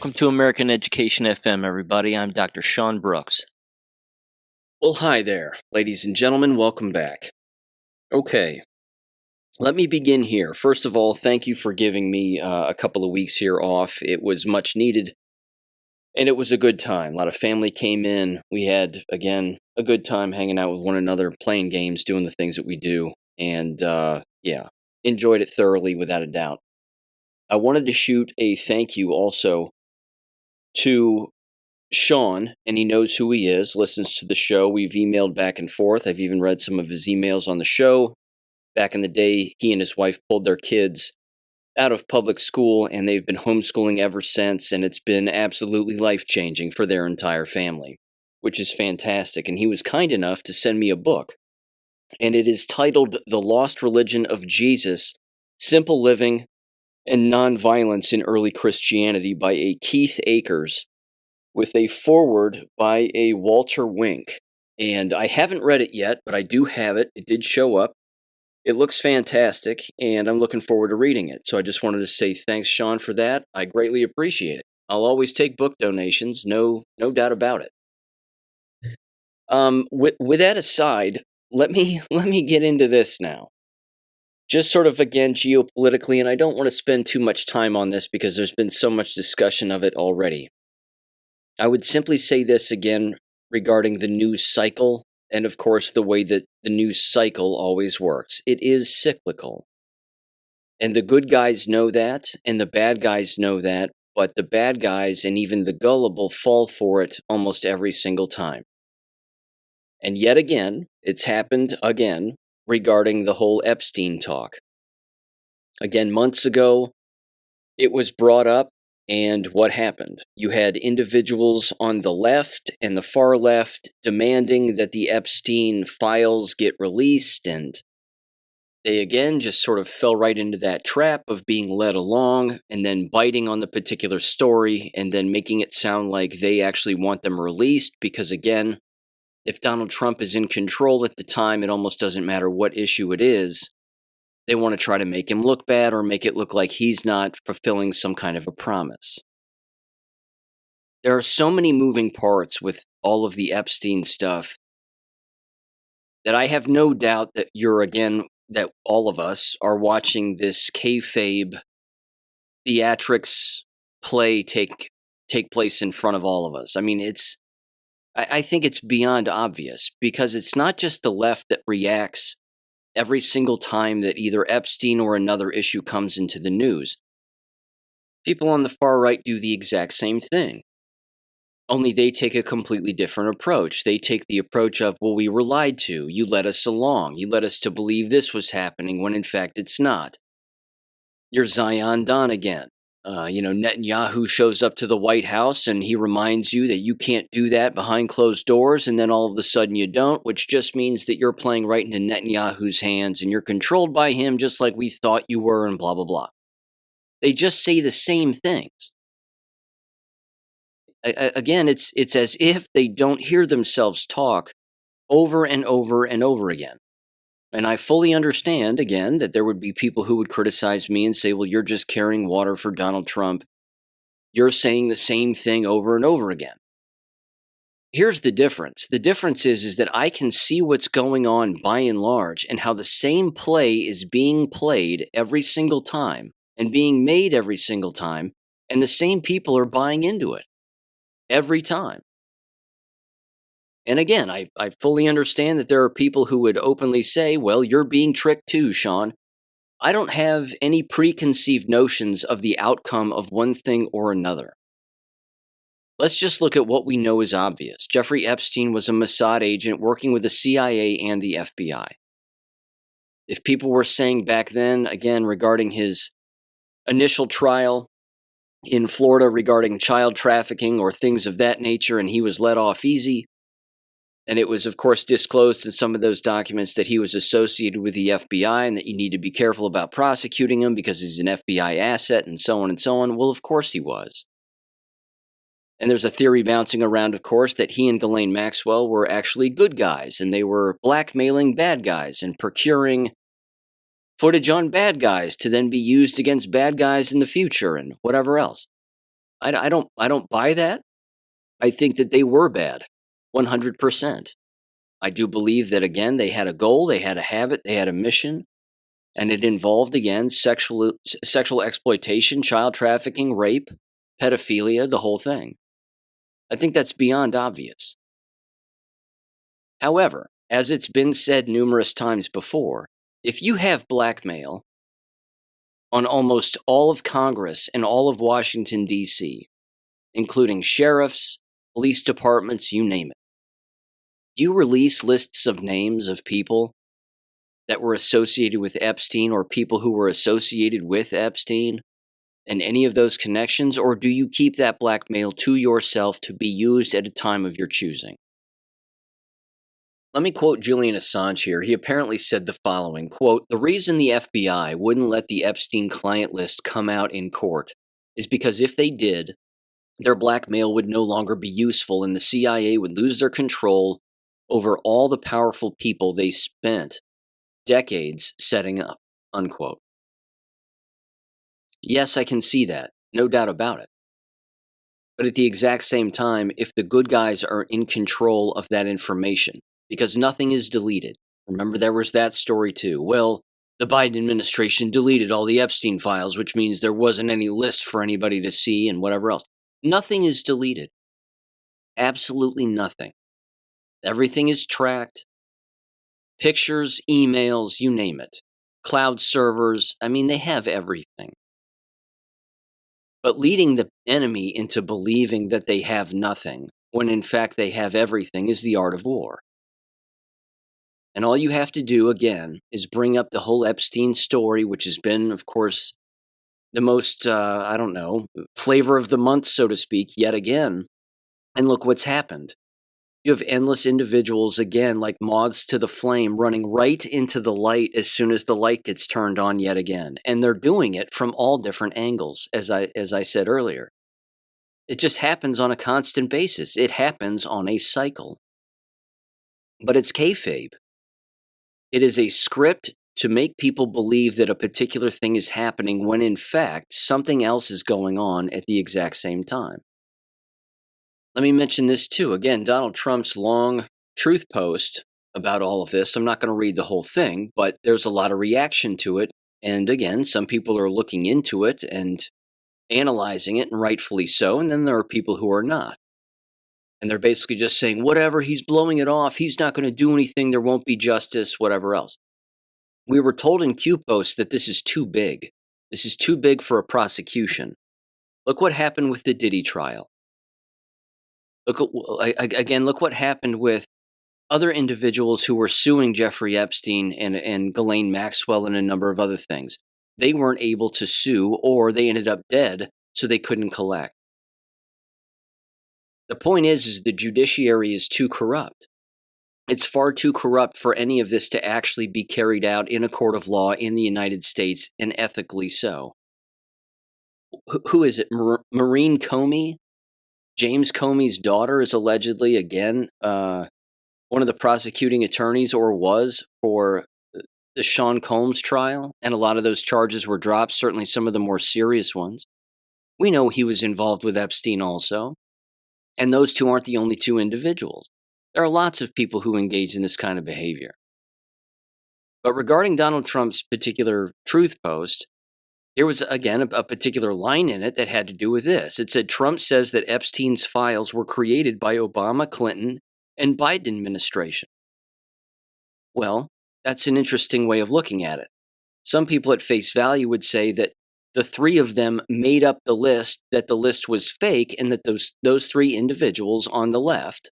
Welcome to American Education FM, everybody. I'm Dr. Sean Brooks. Well, hi there, ladies and gentlemen. Welcome back. Okay, let me begin here. First of all, thank you for giving me a couple of weeks here off. It was much needed, and it was a good time. A lot of family came in. We had, again, a good time hanging out with one another, playing games, doing the things that we do, and enjoyed it thoroughly without a doubt. I wanted to shoot a thank you also to Sean, and he knows who he is, listens to the show. We've emailed back and forth. I've even read some of his emails on the show. Back in the day, he and his wife pulled their kids out of public school, and they've been homeschooling ever since, and it's been absolutely life-changing for their entire family, which is fantastic. And he was kind enough to send me a book, and it is titled The Lost Religion of Jesus, Simple Living and Nonviolence in Early Christianity by a Keith Akers, with a foreword by a Walter Wink. And I haven't read it yet, but I do have it. It did show up. It looks fantastic, and I'm looking forward to reading it. So I just wanted to say thanks, Sean, for that. I greatly appreciate it. I'll always take book donations, no doubt about it. With that aside, let me get into this now. Just sort of, again, geopolitically, and I don't want to spend too much time on this because there's been so much discussion of it already. I would simply say this again regarding the news cycle, and of course the way that the news cycle always works. It is cyclical. And the good guys know that, and the bad guys know that, but the bad guys and even the gullible fall for it almost every single time. And yet again, it's happened again regarding the whole Epstein talk. Again, months ago, it was brought up. And what happened? You had individuals on the left and the far left demanding that the Epstein files get released, and they again just sort of fell right into that trap of being led along and then biting on the particular story and then making it sound like they actually want them released because, again, if Donald Trump is in control at the time, it almost doesn't matter what issue it is. They want to try to make him look bad or make it look like he's not fulfilling some kind of a promise. There are so many moving parts with all of the Epstein stuff that I have no doubt that that all of us are watching this Kayfabe theatrics play take place in front of all of us. I mean, I think it's beyond obvious because it's not just the left that reacts every single time that either Epstein or another issue comes into the news. People on the far right do the exact same thing. Only they take a completely different approach. They take the approach of, well, we were lied to. You led us along. You led us to believe this was happening when in fact it's not. You're Zion Don again. Netanyahu shows up to the White House and he reminds you that you can't do that behind closed doors, and then all of a sudden you don't, which just means that you're playing right into Netanyahu's hands and you're controlled by him just like we thought you were, and blah, blah, blah. They just say the same things. Again, it's as if they don't hear themselves talk over and over and over again. And I fully understand, again, that there would be people who would criticize me and say, well, you're just carrying water for Donald Trump. You're saying the same thing over and over again. Here's the difference. The difference is that I can see what's going on by and large and how the same play is being played every single time and being made every single time, and the same people are buying into it every time. And again, I fully understand that there are people who would openly say, well, you're being tricked too, Sean. I don't have any preconceived notions of the outcome of one thing or another. Let's just look at what we know is obvious. Jeffrey Epstein was a Mossad agent working with the CIA and the FBI. If people were saying back then, again, regarding his initial trial in Florida regarding child trafficking or things of that nature, and he was let off easy, and it was, of course, disclosed in some of those documents that he was associated with the FBI and that you need to be careful about prosecuting him because he's an FBI asset and so on and so on. Well, of course he was. And there's a theory bouncing around, of course, that he and Ghislaine Maxwell were actually good guys and they were blackmailing bad guys and procuring footage on bad guys to then be used against bad guys in the future and whatever else. I don't buy that. I think that they were bad, 100%. I do believe that, again, they had a goal, they had a habit, they had a mission, and it involved, again, sexual exploitation, child trafficking, rape, pedophilia, the whole thing. I think that's beyond obvious. However, as it's been said numerous times before, if you have blackmail on almost all of Congress and all of Washington, D.C., including sheriffs, police departments, you name it, you release lists of names of people that were associated with Epstein or people who were associated with Epstein and any of those connections, or do you keep that blackmail to yourself to be used at a time of your choosing? Let me quote Julian Assange here. He apparently said the following, quote, "The reason the FBI wouldn't let the Epstein client list come out in court is because if they did, their blackmail would no longer be useful and the CIA would lose their control over all the powerful people they spent decades setting up," unquote. Yes, I can see that. No doubt about it. But at the exact same time, if the good guys are in control of that information, because nothing is deleted. Remember, there was that story too. Well, the Biden administration deleted all the Epstein files, which means there wasn't any list for anybody to see and whatever else. Nothing is deleted. Absolutely nothing. Everything is tracked. Pictures, emails, you name it. Cloud servers, I mean, they have everything. But leading the enemy into believing that they have nothing, when in fact they have everything, is the art of war. And all you have to do, again, is bring up the whole Epstein story, which has been, of course, the most, flavor of the month, so to speak, yet again. And look what's happened. You have endless individuals, again, like moths to the flame, running right into the light as soon as the light gets turned on yet again. And they're doing it from all different angles, as I said earlier. It just happens on a constant basis. It happens on a cycle. But it's kayfabe. It is a script to make people believe that a particular thing is happening when in fact something else is going on at the exact same time. Let me mention this too. Again, Donald Trump's long truth post about all of this. I'm not going to read the whole thing, but there's a lot of reaction to it. And again, some people are looking into it and analyzing it, and rightfully so. And then there are people who are not. And they're basically just saying, whatever, he's blowing it off. He's not going to do anything. There won't be justice, whatever else. We were told in Q-Post that this is too big. This is too big for a prosecution. Look what happened with the Diddy trial. Look what happened with other individuals who were suing Jeffrey Epstein and Ghislaine Maxwell and a number of other things. They weren't able to sue, or they ended up dead, so they couldn't collect. The point is the judiciary is too corrupt. It's far too corrupt for any of this to actually be carried out in a court of law in the United States, and ethically so. Who is it? Maureen Comey? James Comey's daughter is allegedly, again, one of the prosecuting attorneys, or was, for the Sean Combs trial, and a lot of those charges were dropped, certainly some of the more serious ones. We know he was involved with Epstein also, and those two aren't the only two individuals. There are lots of people who engage in this kind of behavior. But regarding Donald Trump's particular truth post, there was, again, a particular line in it that had to do with this. It said, Trump says that Epstein's files were created by Obama, Clinton, and Biden administration. Well, that's an interesting way of looking at it. Some people at face value would say that the three of them made up the list, that the list was fake, and that those three individuals on the left,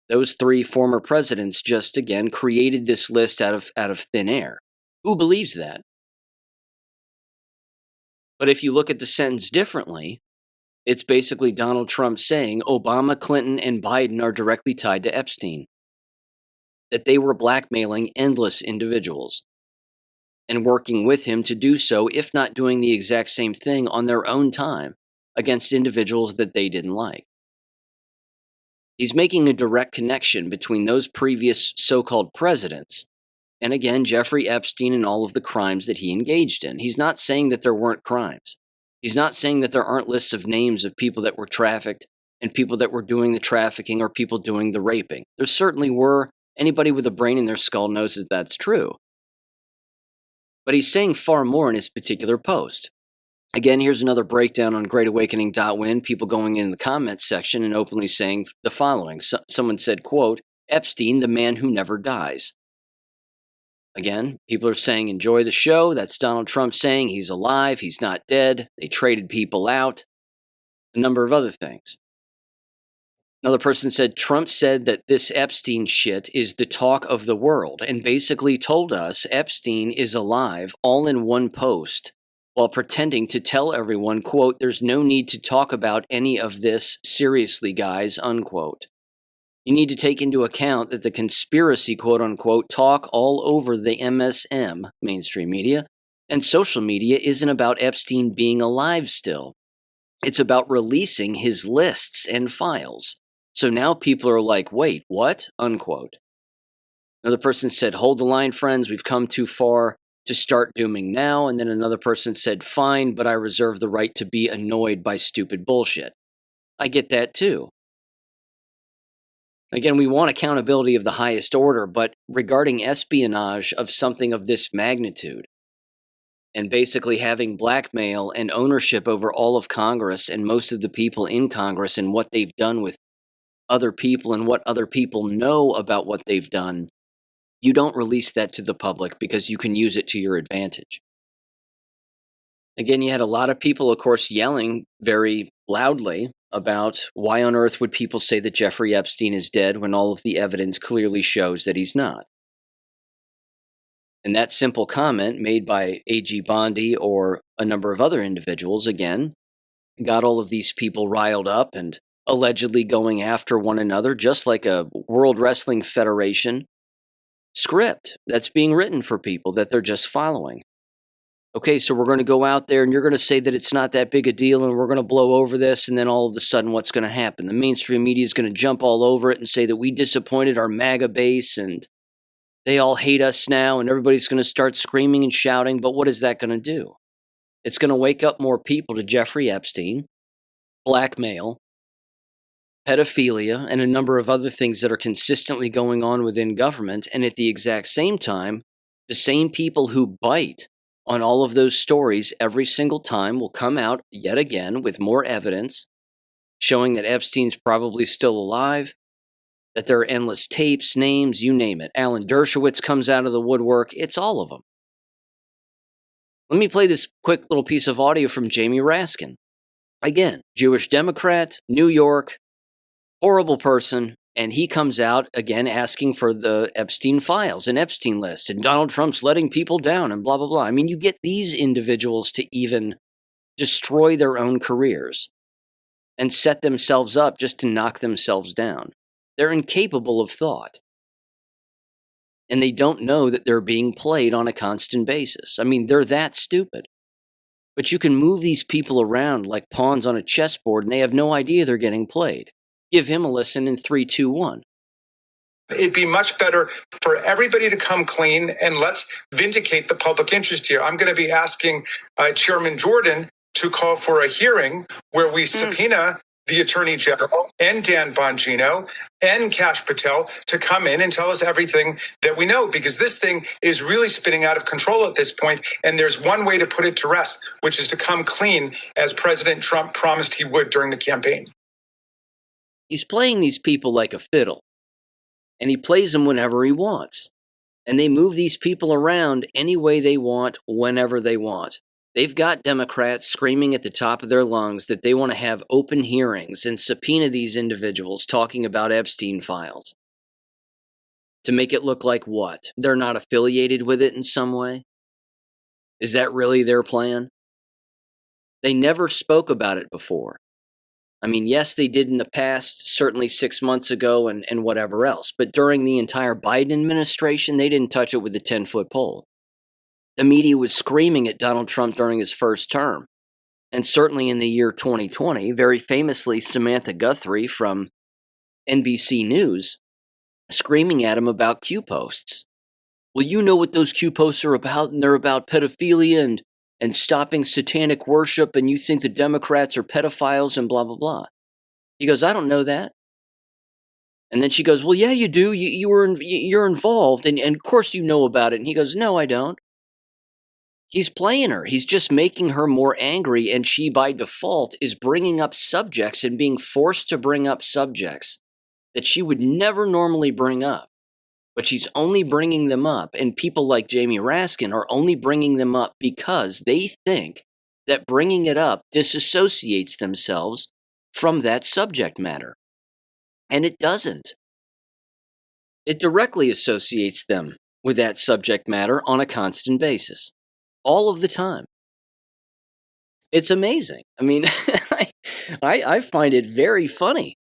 those three former presidents, just, again, created this list out of thin air. Who believes that? But if you look at the sentence differently, it's basically Donald Trump saying Obama, Clinton, and Biden are directly tied to Epstein. That they were blackmailing endless individuals and working with him to do so, if not doing the exact same thing on their own time against individuals that they didn't like. He's making a direct connection between those previous so-called presidents and, again, Jeffrey Epstein and all of the crimes that he engaged in. He's not saying that there weren't crimes. He's not saying that there aren't lists of names of people that were trafficked and people that were doing the trafficking or people doing the raping. There certainly were. Anybody with a brain in their skull knows that that's true. But he's saying far more in his particular post. Again, here's another breakdown on greatawakening.win, people going in the comments section and openly saying the following. Someone said, quote, Epstein, the man who never dies. Again, people are saying, enjoy the show. That's Donald Trump saying he's alive, he's not dead. They traded people out. A number of other things. Another person said, Trump said that this Epstein shit is the talk of the world and basically told us Epstein is alive all in one post while pretending to tell everyone, quote, there's no need to talk about any of this seriously, guys, unquote. You need to take into account that the conspiracy, quote unquote, talk all over the MSM, mainstream media, and social media isn't about Epstein being alive still. It's about releasing his lists and files. So now people are like, wait, what? Unquote. Another person said, hold the line, friends. We've come too far to start dooming now. And then another person said, fine, but I reserve the right to be annoyed by stupid bullshit. I get that too. Again, we want accountability of the highest order, but regarding espionage of something of this magnitude, and basically having blackmail and ownership over all of Congress and most of the people in Congress and what they've done with other people and what other people know about what they've done, you don't release that to the public because you can use it to your advantage. Again, you had a lot of people, of course, yelling very loudly about why on earth would people say that Jeffrey Epstein is dead when all of the evidence clearly shows that he's not. And that simple comment made by A.G. Bondi or a number of other individuals, again, got all of these people riled up and allegedly going after one another, just like a World Wrestling Federation script that's being written for people that they're just following. Okay, so we're going to go out there and you're going to say that it's not that big a deal and we're going to blow over this, and then all of a sudden what's going to happen? The mainstream media is going to jump all over it and say that we disappointed our MAGA base and they all hate us now and everybody's going to start screaming and shouting, but what is that going to do? It's going to wake up more people to Jeffrey Epstein, blackmail, pedophilia, and a number of other things that are consistently going on within government, and at the exact same time, the same people who bite on all of those stories every single time will come out yet again with more evidence showing that Epstein's probably still alive, that there are endless tapes, names, you name it. Alan Dershowitz comes out of the woodwork. It's all of them. Let me play this quick little piece of audio from Jamie Raskin. Again, Jewish Democrat, New York, horrible person, and he comes out again asking for the Epstein files and Epstein list, and Donald Trump's letting people down and blah, blah, blah. I mean, you get these individuals to even destroy their own careers and set themselves up just to knock themselves down. They're incapable of thought. And they don't know that they're being played on a constant basis. I mean, they're that stupid. But you can move these people around like pawns on a chessboard, and they have no idea they're getting played. Give him a listen in 3, 2, 1. It'd be much better for everybody to come clean, and let's vindicate the public interest here. I'm going to be asking Chairman Jordan to call for a hearing where we subpoena the Attorney General and Dan Bongino and Kash Patel to come in and tell us everything that we know, because this thing is really spinning out of control at this point. And there's one way to put it to rest, which is to come clean, as President Trump promised he would during the campaign. He's playing these people like a fiddle, and he plays them whenever he wants. And they move these people around any way they want, whenever they want. They've got Democrats screaming at the top of their lungs that they want to have open hearings and subpoena these individuals talking about Epstein files. To make it look like what? They're not affiliated with it in some way? Is that really their plan? They never spoke about it before. I mean, yes, they did in the past, certainly 6 months ago and whatever else. But during the entire Biden administration, they didn't touch it with a 10-foot pole. The media was screaming at Donald Trump during his first term. And certainly in the year 2020, very famously, Samantha Guthrie from NBC News screaming at him about Q posts. Well, you know what those Q posts are about, and they're about pedophilia and stopping satanic worship, and you think the Democrats are pedophiles and blah, blah, blah. He goes, I don't know that. And then she goes, well, yeah, you do. You're involved, and of course you know about it. And he goes, no, I don't. He's playing her. He's just making her more angry, and she, by default, is bringing up subjects and being forced to bring up subjects that she would never normally bring up. But she's only bringing them up, and people like Jamie Raskin are only bringing them up because they think that bringing it up disassociates themselves from that subject matter. And it doesn't. It directly associates them with that subject matter on a constant basis. All of the time. It's amazing. I mean, I find it very funny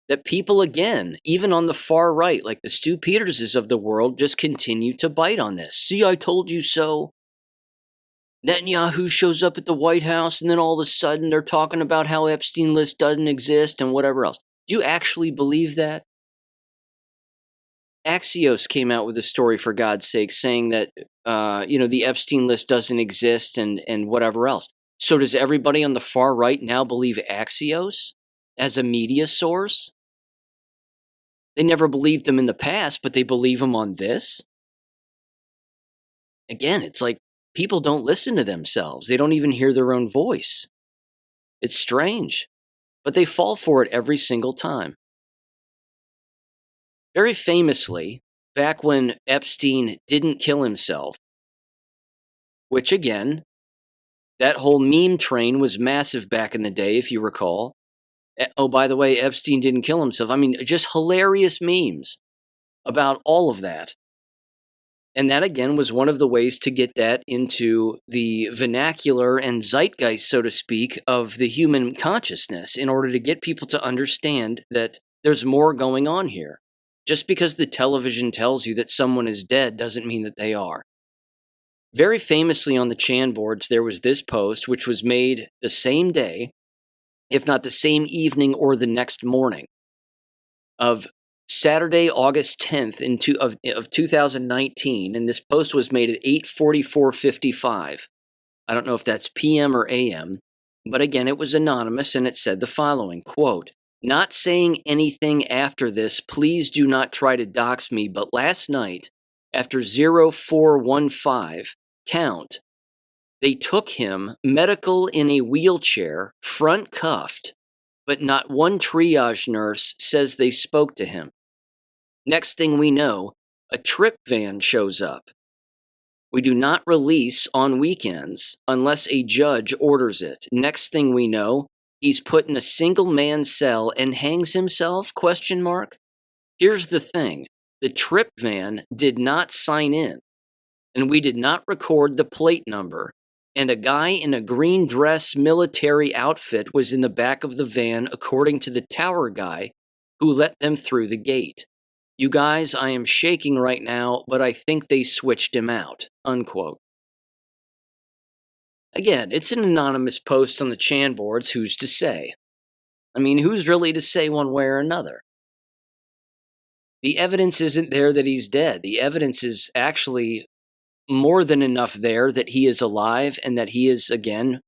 that people, again, even on the far right, like the Stu Peterses of the world, just continue to bite on this. See, I told you so. Netanyahu shows up at the White House, and then all of a sudden they're talking about how Epstein list doesn't exist and whatever else. Do you actually believe that? Axios came out with a story, for God's sake, saying that the Epstein list doesn't exist and whatever else. So does everybody on the far right now believe Axios as a media source? They never believed them in the past, but they believe them on this? Again, it's like people don't listen to themselves. They don't even hear their own voice. It's strange, but they fall for it every single time. Very famously, back when Epstein didn't kill himself, which again, that whole meme train was massive back in the day, if you recall. Oh, by the way, Epstein didn't kill himself. I mean, just hilarious memes about all of that. And that, again, was one of the ways to get that into the vernacular and zeitgeist, so to speak, of the human consciousness in order to get people to understand that there's more going on here. Just because the television tells you that someone is dead doesn't mean that they are. Very famously on the Chan boards, there was this post, which was made the same day, if not the same evening or the next morning, of Saturday, August 10th of 2019, and this post was made at 8:44:55. I don't know if that's PM or AM, but again, it was anonymous, and it said the following, quote, "Not saying anything after this, please do not try to dox me, but last night, after 0415 count, they took him medical in a wheelchair, front cuffed, but not one triage nurse says they spoke to him. Next thing we know, a trip van shows up. We do not release on weekends unless a judge orders it. Next thing we know, he's put in a single-man cell and hangs himself, ? Here's the thing. The trip van did not sign in, and we did not record the plate number, and a guy in a green dress military outfit was in the back of the van, according to the tower guy who let them through the gate. You guys, I am shaking right now, but I think they switched him out," unquote. Again, it's an anonymous post on the Chan boards. Who's to say? I mean, who's really to say one way or another? The evidence isn't there that he's dead. The evidence is actually more than enough there that he is alive and that he is, again,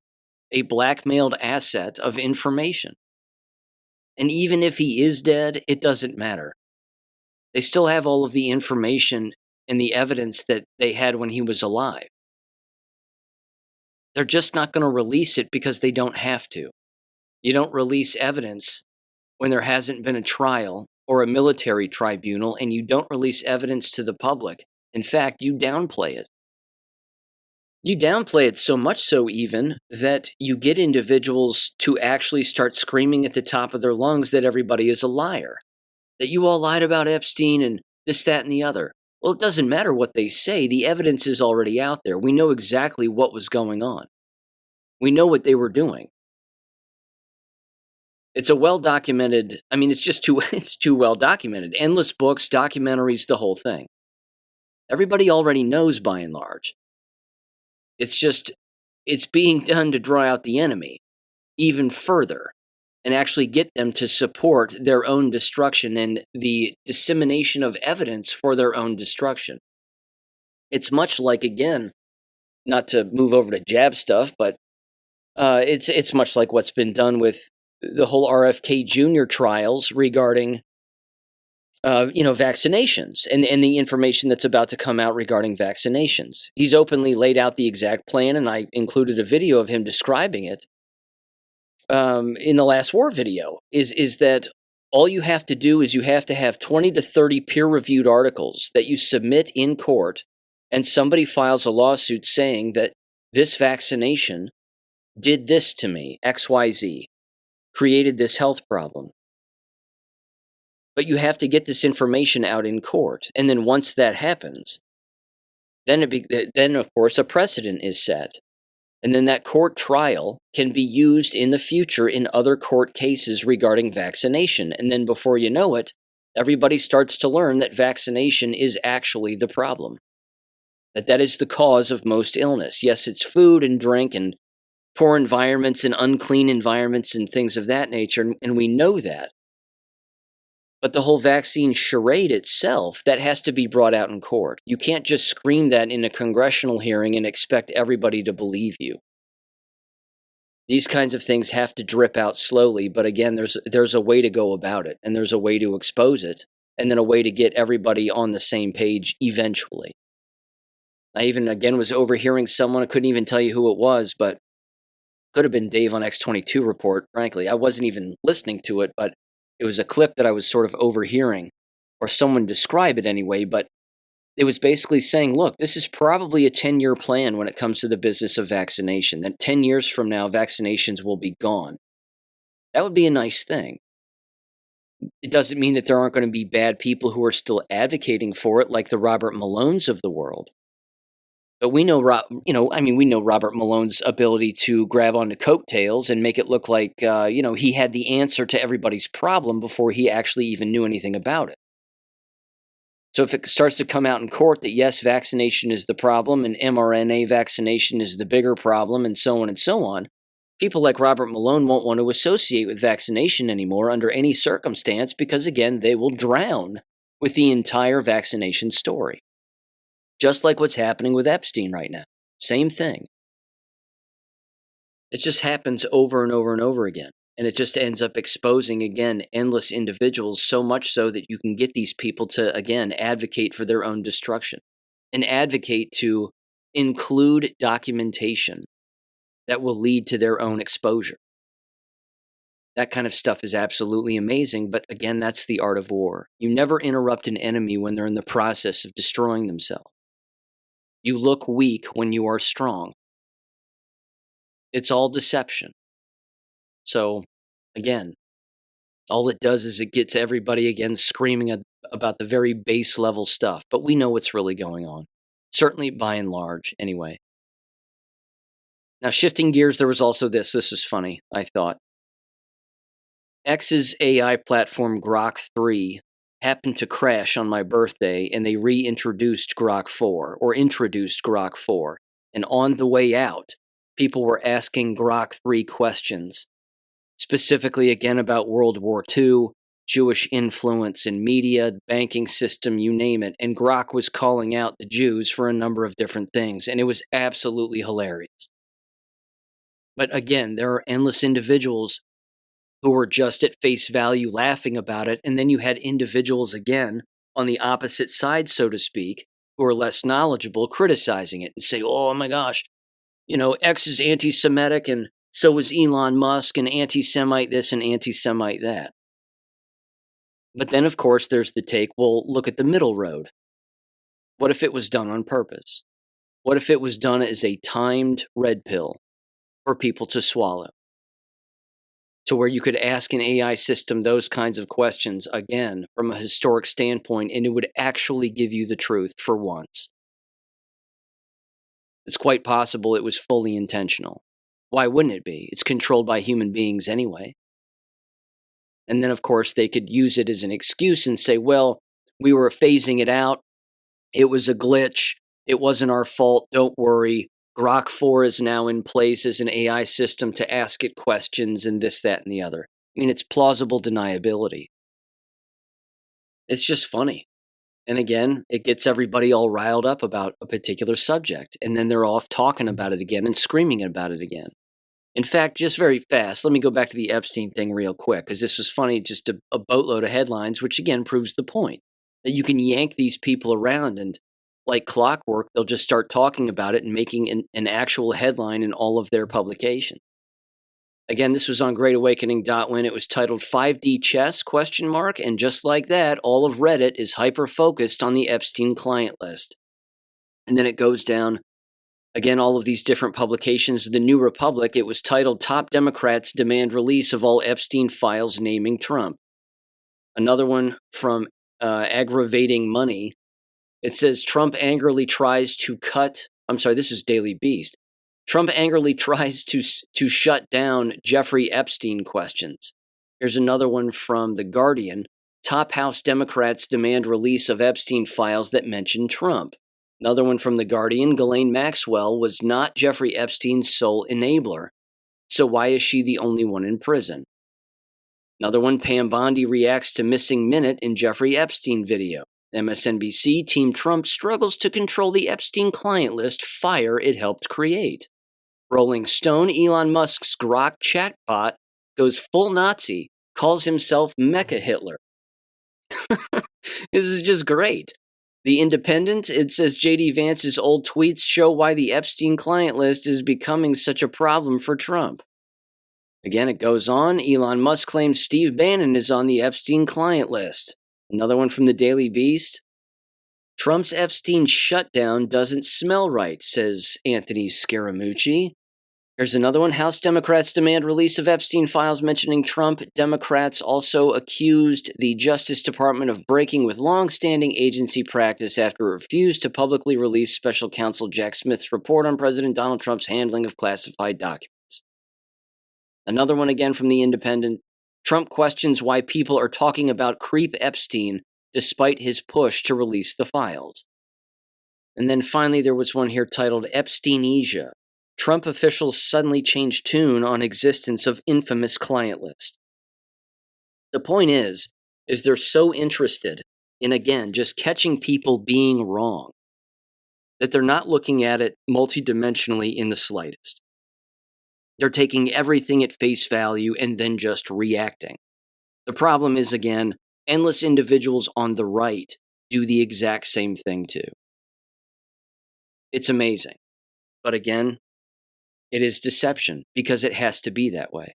a blackmailed asset of information. And even if he is dead, it doesn't matter. They still have all of the information and the evidence that they had when he was alive. They're just not going to release it because they don't have to. You don't release evidence when there hasn't been a trial or a military tribunal, and you don't release evidence to the public. In fact, you downplay it. You downplay it so much so even that you get individuals to actually start screaming at the top of their lungs that everybody is a liar. That you all lied about Epstein and this, that, and the other. Well, it doesn't matter what they say. The evidence is already out there. We know exactly what was going on. We know what they were doing. It's a well-documented, it's too well-documented. Endless books, documentaries, the whole thing. Everybody already knows by and large. It's being done to draw out the enemy even further and actually get them to support their own destruction and the dissemination of evidence for their own destruction. It's much like, again, not to move over to jab stuff, but it's much like what's been done with the whole RFK Jr. trials regarding vaccinations and the information that's about to come out regarding vaccinations. He's openly laid out the exact plan, and I included a video of him describing it in the last war video, is that all you have to do is you have to have 20 to 30 peer-reviewed articles that you submit in court, and somebody files a lawsuit saying that this vaccination did this to me, XYZ, created this health problem. But you have to get this information out in court, and then once that happens, then of course a precedent is set. And then that court trial can be used in the future in other court cases regarding vaccination. And then before you know it, everybody starts to learn that vaccination is actually the problem. That is the cause of most illness. Yes, it's food and drink and poor environments and unclean environments and things of that nature, and we know that. But the whole vaccine charade itself, that has to be brought out in court. You can't just scream that in a congressional hearing and expect everybody to believe you. These kinds of things have to drip out slowly, but again, there's a way to go about it, and there's a way to expose it, and then a way to get everybody on the same page eventually. I even, again, was overhearing someone, I couldn't even tell you who it was, but could have been Dave on X22 Report, frankly. I wasn't even listening to it, but it was a clip that I was sort of overhearing, or someone describe it anyway, but it was basically saying, look, this is probably a 10-year plan when it comes to the business of vaccination, that 10 years from now, vaccinations will be gone. That would be a nice thing. It doesn't mean that there aren't going to be bad people who are still advocating for it, like the Robert Malones of the world. But we know, we know Robert Malone's ability to grab onto coattails and make it look like, he had the answer to everybody's problem before he actually even knew anything about it. So if it starts to come out in court that, yes, vaccination is the problem and mRNA vaccination is the bigger problem and so on, people like Robert Malone won't want to associate with vaccination anymore under any circumstance because, again, they will drown with the entire vaccination story. Just like what's happening with Epstein right now. Same thing. It just happens over and over and over again. And it just ends up exposing, again, endless individuals, so much so that you can get these people to, again, advocate for their own destruction. And advocate to include documentation that will lead to their own exposure. That kind of stuff is absolutely amazing, but again, that's the art of war. You never interrupt an enemy when they're in the process of destroying themselves. You look weak when you are strong. It's all deception. So, again, all it does is it gets everybody, again, screaming about the very base level stuff. But we know what's really going on. Certainly by and large, anyway. Now, shifting gears, there was also this. This was funny, I thought. X's AI platform Grok 3 happened to crash on my birthday, and they reintroduced Grok 4, or introduced Grok 4. And on the way out, people were asking Grok 3 questions, specifically again about World War II, Jewish influence in media, banking system, you name it. And Grok was calling out the Jews for a number of different things, and it was absolutely hilarious. But again, there are endless individuals who were just at face value laughing about it, and then you had individuals, again, on the opposite side, so to speak, who are less knowledgeable, criticizing it and say, oh my gosh, X is anti-Semitic, and so is Elon Musk, and anti-Semite this and anti-Semite that. But then, of course, there's the take, well, look at the middle road. What if it was done on purpose? What if it was done as a timed red pill for people to swallow? To where you could ask an AI system those kinds of questions, again, from a historic standpoint, and it would actually give you the truth for once. It's quite possible it was fully intentional. Why wouldn't it be? It's controlled by human beings anyway. And then, of course, they could use it as an excuse and say, well, we were phasing it out. It was a glitch. It wasn't our fault. Don't worry. Grok 4 is now in place as an AI system to ask it questions and this, that, and the other. I mean, it's plausible deniability. It's just funny. And again, it gets everybody all riled up about a particular subject. And then they're off talking about it again and screaming about it again. In fact, just very fast, let me go back to the Epstein thing real quick, because this was funny, just a boatload of headlines, which again proves the point that you can yank these people around and like clockwork, they'll just start talking about it and making an actual headline in all of their publications. Again, this was on greatawakening.win. It was titled 5D Chess, ? And just like that, all of Reddit is hyper-focused on the Epstein client list. And then it goes down, again, all of these different publications. The New Republic, it was titled Top Democrats Demand Release of All Epstein Files Naming Trump. Another one from Aggravating Money. It says Trump angrily tries to this is Daily Beast. Trump angrily tries to shut down Jeffrey Epstein questions. Here's another one from The Guardian. Top House Democrats demand release of Epstein files that mention Trump. Another one from The Guardian. Ghislaine Maxwell was not Jeffrey Epstein's sole enabler. So why is she the only one in prison? Another one. Pam Bondi reacts to missing minute in Jeffrey Epstein video. MSNBC. Team Trump struggles to control the Epstein client list fire it helped create. Rolling Stone. Elon Musk's Grok chatbot goes full Nazi, calls himself Mecha Hitler. This is just great. The Independent, it says J.D. Vance's old tweets show why the Epstein client list is becoming such a problem for Trump. Again, it goes on. Elon Musk claims Steve Bannon is on the Epstein client list. Another one from the Daily Beast. Trump's Epstein shutdown doesn't smell right, says Anthony Scaramucci. Here's another one. House Democrats demand release of Epstein files mentioning Trump. Democrats also accused the Justice Department of breaking with long-standing agency practice after it refused to publicly release Special Counsel Jack Smith's report on President Donald Trump's handling of classified documents. Another one again from The Independent. Trump questions why people are talking about creep Epstein despite his push to release the files. And then finally there was one here titled Epsteinesia. Trump officials suddenly change tune on existence of infamous client list. The point is they're so interested in, again, just catching people being wrong that they're not looking at it multidimensionally in the slightest. They're taking everything at face value and then just reacting. The problem is, again, endless individuals on the right do the exact same thing too. It's amazing. But again, it is deception because it has to be that way.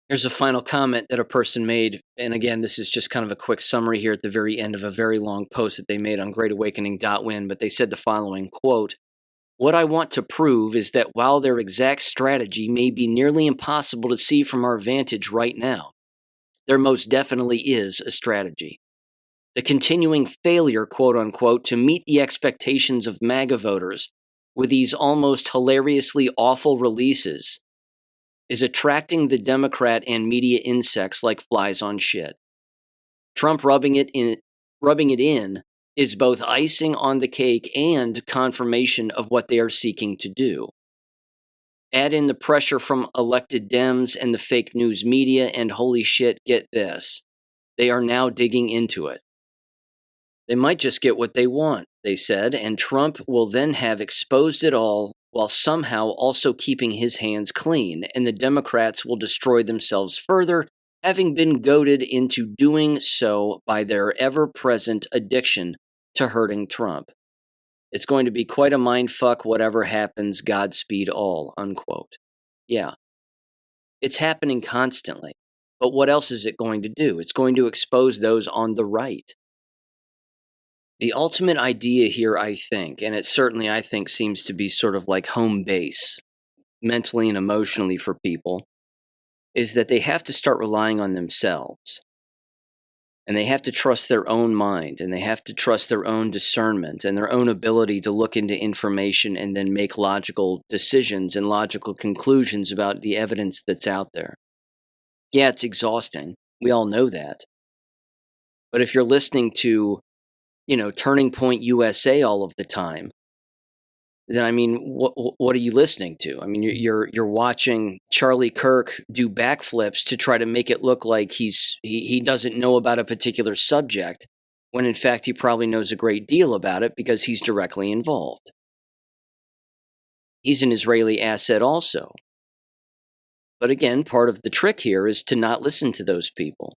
Here's a final comment that a person made. And again, this is just kind of a quick summary here at the very end of a very long post that they made on greatawakening.win. But they said the following, quote, "What I want to prove is that while their exact strategy may be nearly impossible to see from our vantage right now, there most definitely is a strategy. The continuing failure, quote unquote, to meet the expectations of MAGA voters with these almost hilariously awful releases is attracting the Democrat and media insects like flies on shit. Trump rubbing it in is both icing on the cake and confirmation of what they are seeking to do. Add in the pressure from elected Dems and the fake news media, and holy shit, get this. They are now digging into it. They might just get what they want, they said, and Trump will then have exposed it all while somehow also keeping his hands clean, and the Democrats will destroy themselves further, having been goaded into doing so by their ever-present addiction to hurting Trump. It's going to be quite a mindfuck, whatever happens, Godspeed all," unquote. Yeah, it's happening constantly, but what else is it going to do? It's going to expose those on the right. The ultimate idea here, I think, and it certainly, I think, seems to be sort of like home base, mentally and emotionally for people, is that they have to start relying on themselves. And they have to trust their own mind, and they have to trust their own discernment and their own ability to look into information and then make logical decisions and logical conclusions about the evidence that's out there. Yeah, it's exhausting. We all know that. But if you're listening to Turning Point USA all of the time, then I mean, what are you listening to? I mean, you're watching Charlie Kirk do backflips to try to make it look like he doesn't know about a particular subject, when in fact he probably knows a great deal about it because he's directly involved. He's an Israeli asset also. But again, part of the trick here is to not listen to those people.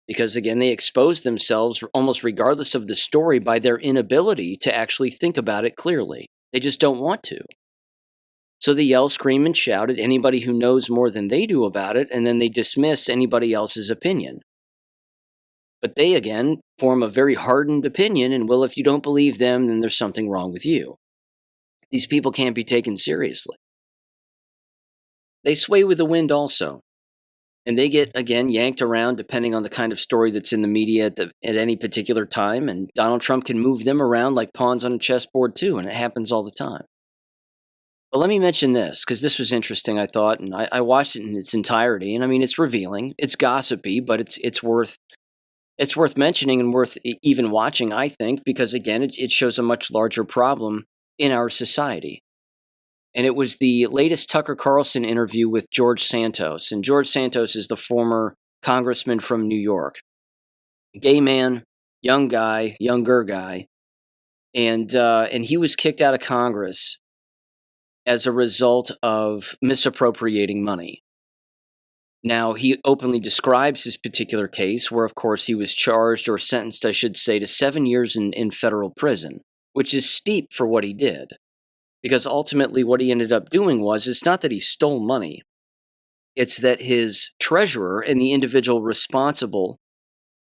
Because again, they expose themselves almost regardless of the story by their inability to actually think about it clearly. They just don't want to. So they yell, scream, and shout at anybody who knows more than they do about it, and then they dismiss anybody else's opinion. But they, again, form a very hardened opinion, and well, if you don't believe them, then there's something wrong with you. These people can't be taken seriously. They sway with the wind also. And they get, again, yanked around depending on the kind of story that's in the media at any particular time. And Donald Trump can move them around like pawns on a chessboard too, and it happens all the time. But let me mention this, because this was interesting, I thought, and I watched it in its entirety. And I mean, it's revealing, it's gossipy, but it's worth mentioning and worth even watching, I think, because again, it shows a much larger problem in our society. And it was the latest Tucker Carlson interview with George Santos. And George Santos is the former congressman from New York. Gay man, young guy, younger guy. And he was kicked out of Congress as a result of misappropriating money. Now, he openly describes his particular case, where, of course, he was charged or sentenced, I should say, to 7 years in federal prison, which is steep for what he did. Because ultimately what he ended up doing was, it's not that he stole money. It's that his treasurer and the individual responsible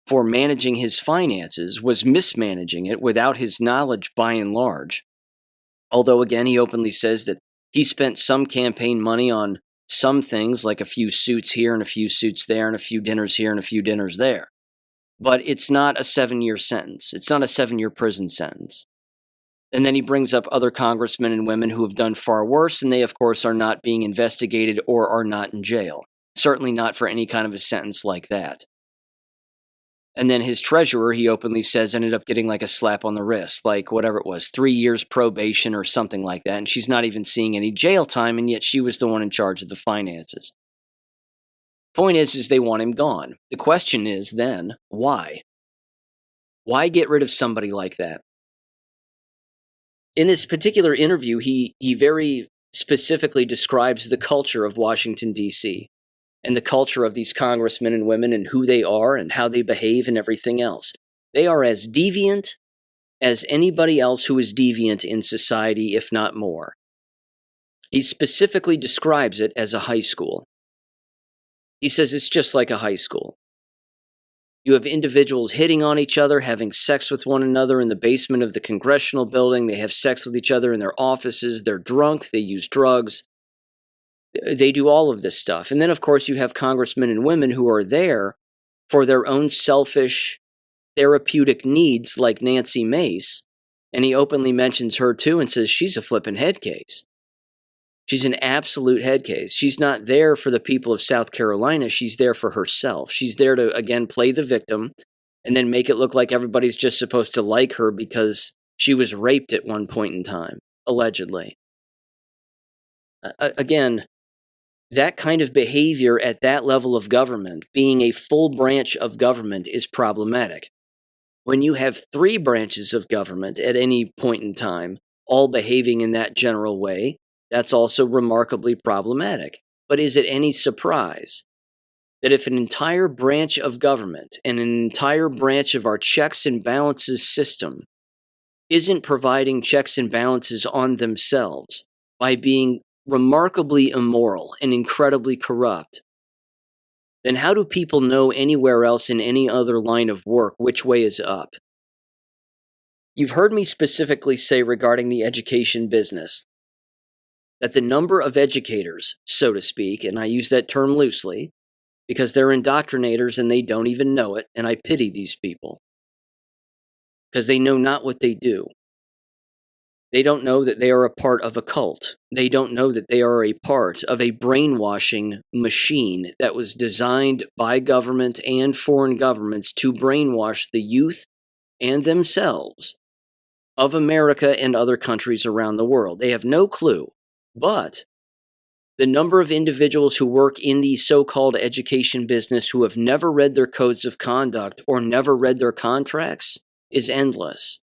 for managing his finances was mismanaging it without his knowledge by and large. Although, again, he openly says that he spent some campaign money on some things, like a few suits here and a few suits there and a few dinners here and a few dinners there. But it's not a 7-year sentence. It's not a 7-year prison sentence. And then he brings up other congressmen and women who have done far worse, and they, of course, are not being investigated or are not in jail. Certainly not for any kind of a sentence like that. And then his treasurer, he openly says, ended up getting like a slap on the wrist, like whatever it was, 3 years probation or something like that, and she's not even seeing any jail time, and yet she was the one in charge of the finances. Point is they want him gone. The question is then, why? Why get rid of somebody like that? In this particular interview, he very specifically describes the culture of Washington, D.C., and the culture of these congressmen and women and who they are and how they behave and everything else. They are as deviant as anybody else who is deviant in society, if not more. He specifically describes it as a high school. He says it's just like a high school. You have individuals hitting on each other, having sex with one another in the basement of the congressional building. They have sex with each other in their offices. They're drunk. They use drugs. They do all of this stuff. And then, of course, you have congressmen and women who are there for their own selfish therapeutic needs, like Nancy Mace. And he openly mentions her, too, and says she's a flippin' head case. She's an absolute head case. She's not there for the people of South Carolina. She's there for herself. She's there to, again, play the victim and then make it look like everybody's just supposed to like her because she was raped at one point in time, allegedly. Again, that kind of behavior at that level of government, being a full branch of government, is problematic. When you have 3 branches of government at any point in time, all behaving in that general way, that's also remarkably problematic. But is it any surprise that if an entire branch of government and an entire branch of our checks and balances system isn't providing checks and balances on themselves by being remarkably immoral and incredibly corrupt, then how do people know anywhere else in any other line of work which way is up? You've heard me specifically say regarding the education business that the number of educators, so to speak, and I use that term loosely, because they're indoctrinators and they don't even know it, and I pity these people, because they know not what they do. They don't know that they are a part of a cult. They don't know that they are a part of a brainwashing machine that was designed by government and foreign governments to brainwash the youth and themselves of America and other countries around the world. They have no clue. But the number of individuals who work in the so-called education business who have never read their codes of conduct or never read their contracts is endless.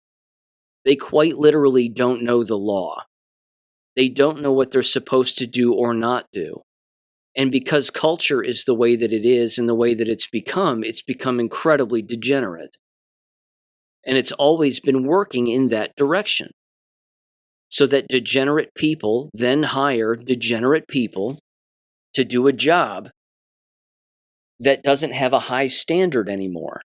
They quite literally don't know the law. They don't know what they're supposed to do or not do. And because culture is the way that it is and the way that it's become incredibly degenerate. And it's always been working in that direction. So that degenerate people then hire degenerate people to do a job that doesn't have a high standard anymore.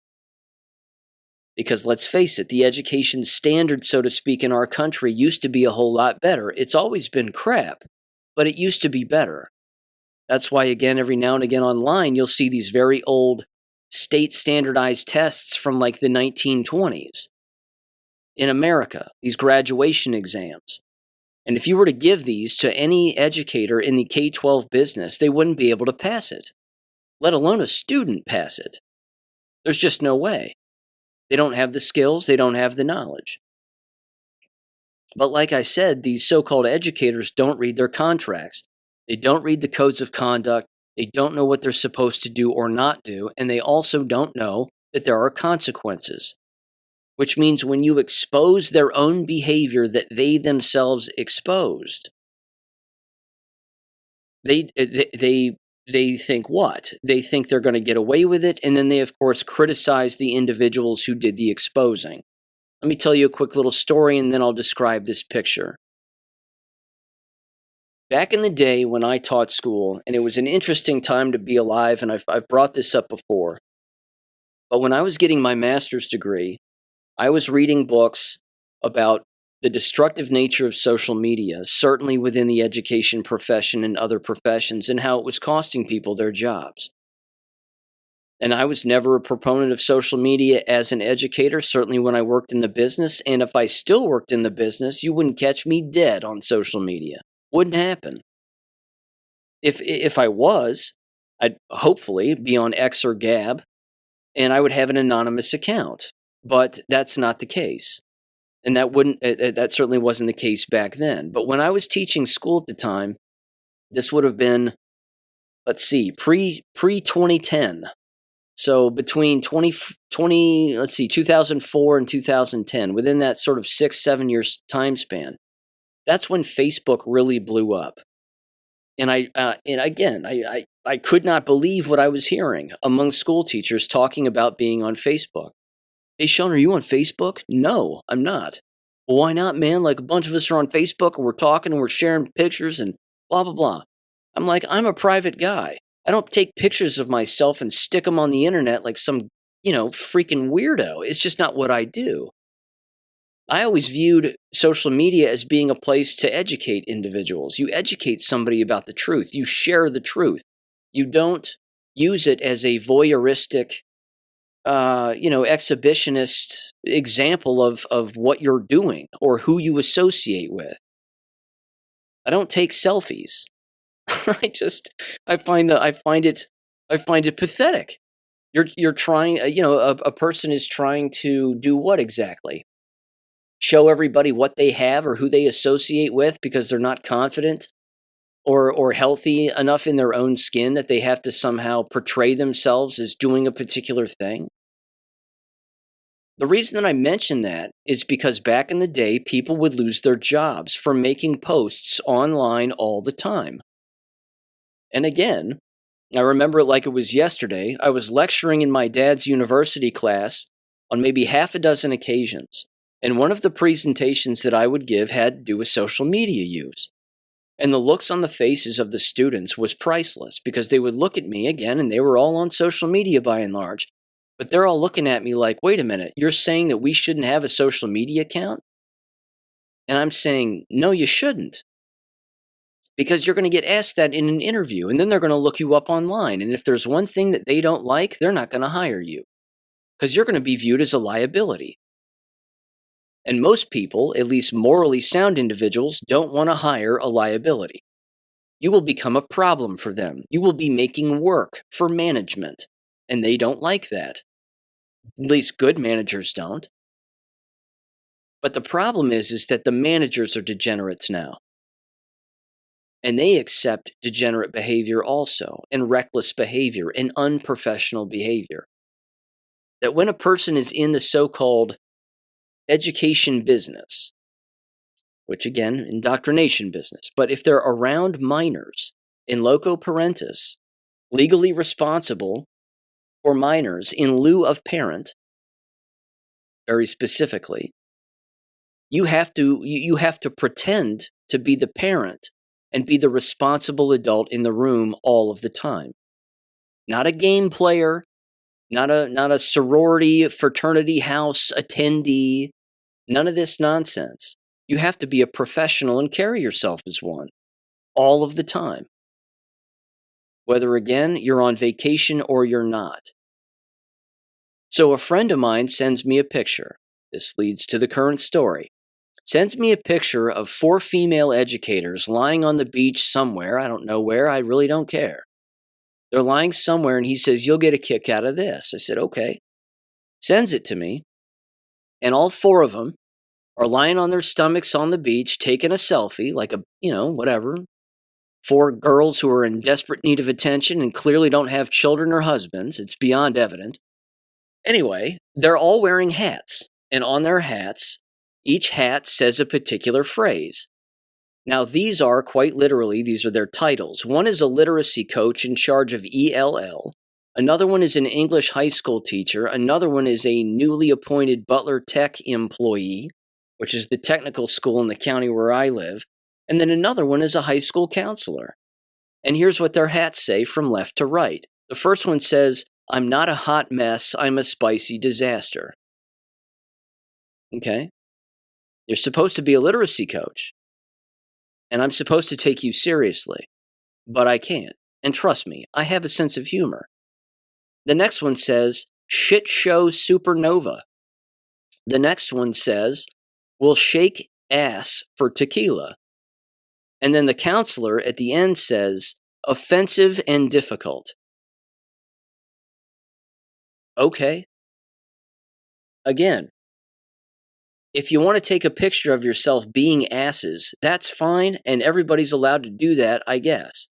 Because let's face it, the education standard, so to speak, in our country used to be a whole lot better. It's always been crap, but it used to be better. That's why, again, every now and again online, you'll see these very old state standardized tests from like the 1920s in America, these graduation exams. And if you were to give these to any educator in the K-12 business, they wouldn't be able to pass it, let alone a student pass it. There's just no way. They don't have the skills, they don't have the knowledge. But like I said, these so-called educators don't read their contracts. They don't read the codes of conduct. They don't know what they're supposed to do or not do. And they also don't know that there are consequences. Which means when you expose their own behavior that they themselves exposed, they think what? They think they're going to get away with it, and then they, of course, criticize the individuals who did the exposing. Let me tell you a quick little story, and then I'll describe this picture. Back in the day when I taught school, and it was an interesting time to be alive, and I've brought this up before, but when I was getting my master's degree, I was reading books about the destructive nature of social media, certainly within the education profession and other professions, and how it was costing people their jobs. And I was never a proponent of social media as an educator, certainly when I worked in the business. And if I still worked in the business, you wouldn't catch me dead on social media. Wouldn't happen. If I was, I'd hopefully be on X or Gab, and I would have an anonymous account. But that's not the case. And that certainly wasn't the case back then. But when I was teaching school at the time, this would have been, pre-2010. So between 2004 and 2010, within that sort of 6-7 years time span, that's when Facebook really blew up. And I could not believe what I was hearing among school teachers talking about being on Facebook. Hey, Sean, are you on Facebook? No, I'm not. Well, why not, man? Like, a bunch of us are on Facebook and we're talking and we're sharing pictures and blah, blah, blah. I'm like, I'm a private guy. I don't take pictures of myself and stick them on the internet like some, freaking weirdo. It's just not what I do. I always viewed social media as being a place to educate individuals. You educate somebody about the truth. You share the truth. You don't use it as a voyeuristic exhibitionist example of what you're doing or who you associate with. I don't take selfies. I find it pathetic. You're trying, a person is trying to do what exactly? Show everybody what they have or who they associate with because they're not confident or healthy enough in their own skin that they have to somehow portray themselves as doing a particular thing. The reason that I mention that is because back in the day, people would lose their jobs for making posts online all the time. And again, I remember it like it was yesterday. I was lecturing in my dad's university class on maybe half a dozen occasions. And one of the presentations that I would give had to do with social media use. And the looks on the faces of the students was priceless because they would look at me again, and they were all on social media by and large. But they're all looking at me like, wait a minute, you're saying that we shouldn't have a social media account? And I'm saying, no, you shouldn't. Because you're going to get asked that in an interview, and then they're going to look you up online. And if there's one thing that they don't like, they're not going to hire you. Because you're going to be viewed as a liability. And most people, at least morally sound individuals, don't want to hire a liability. You will become a problem for them. You will be making work for management. And they don't like that. At least good managers don't. But the problem is that the managers are degenerates now. And they accept degenerate behavior also, and reckless behavior, and unprofessional behavior. That when a person is in the so-called education business, which again, indoctrination business, but if they're around minors in loco parentis, legally responsible for minors in lieu of parent, very specifically, you have to pretend to be the parent and be the responsible adult in the room all of the time. Not a game player, not a sorority, fraternity house attendee, none of this nonsense. You have to be a professional and carry yourself as one all of the time. Whether, again, you're on vacation or you're not. So a friend of mine sends me a picture. This leads to the current story. Sends me a picture of 4 female educators lying on the beach somewhere. I don't know where. I really don't care. They're lying somewhere, and he says, "You'll get a kick out of this." I said, "Okay." Sends it to me, and all 4 of them are lying on their stomachs on the beach, taking a selfie, like whatever. 4 girls who are in desperate need of attention and clearly don't have children or husbands. It's beyond evident. Anyway, they're all wearing hats, and on their hats, each hat says a particular phrase. Now, these are, quite literally, these are their titles. One is a literacy coach in charge of ELL. Another one is an English high school teacher. Another one is a newly appointed Butler Tech employee, which is the technical school in the county where I live. And then another one is a high school counselor. And here's what their hats say from left to right. The first one says, "I'm not a hot mess, I'm a spicy disaster." Okay? You're supposed to be a literacy coach. And I'm supposed to take you seriously. But I can't. And trust me, I have a sense of humor. The next one says, "Shit show supernova." The next one says, "We'll shake ass for tequila." And then the counselor at the end says, "Offensive and difficult." Okay. Again, if you want to take a picture of yourself being asses, that's fine, and everybody's allowed to do that, I guess.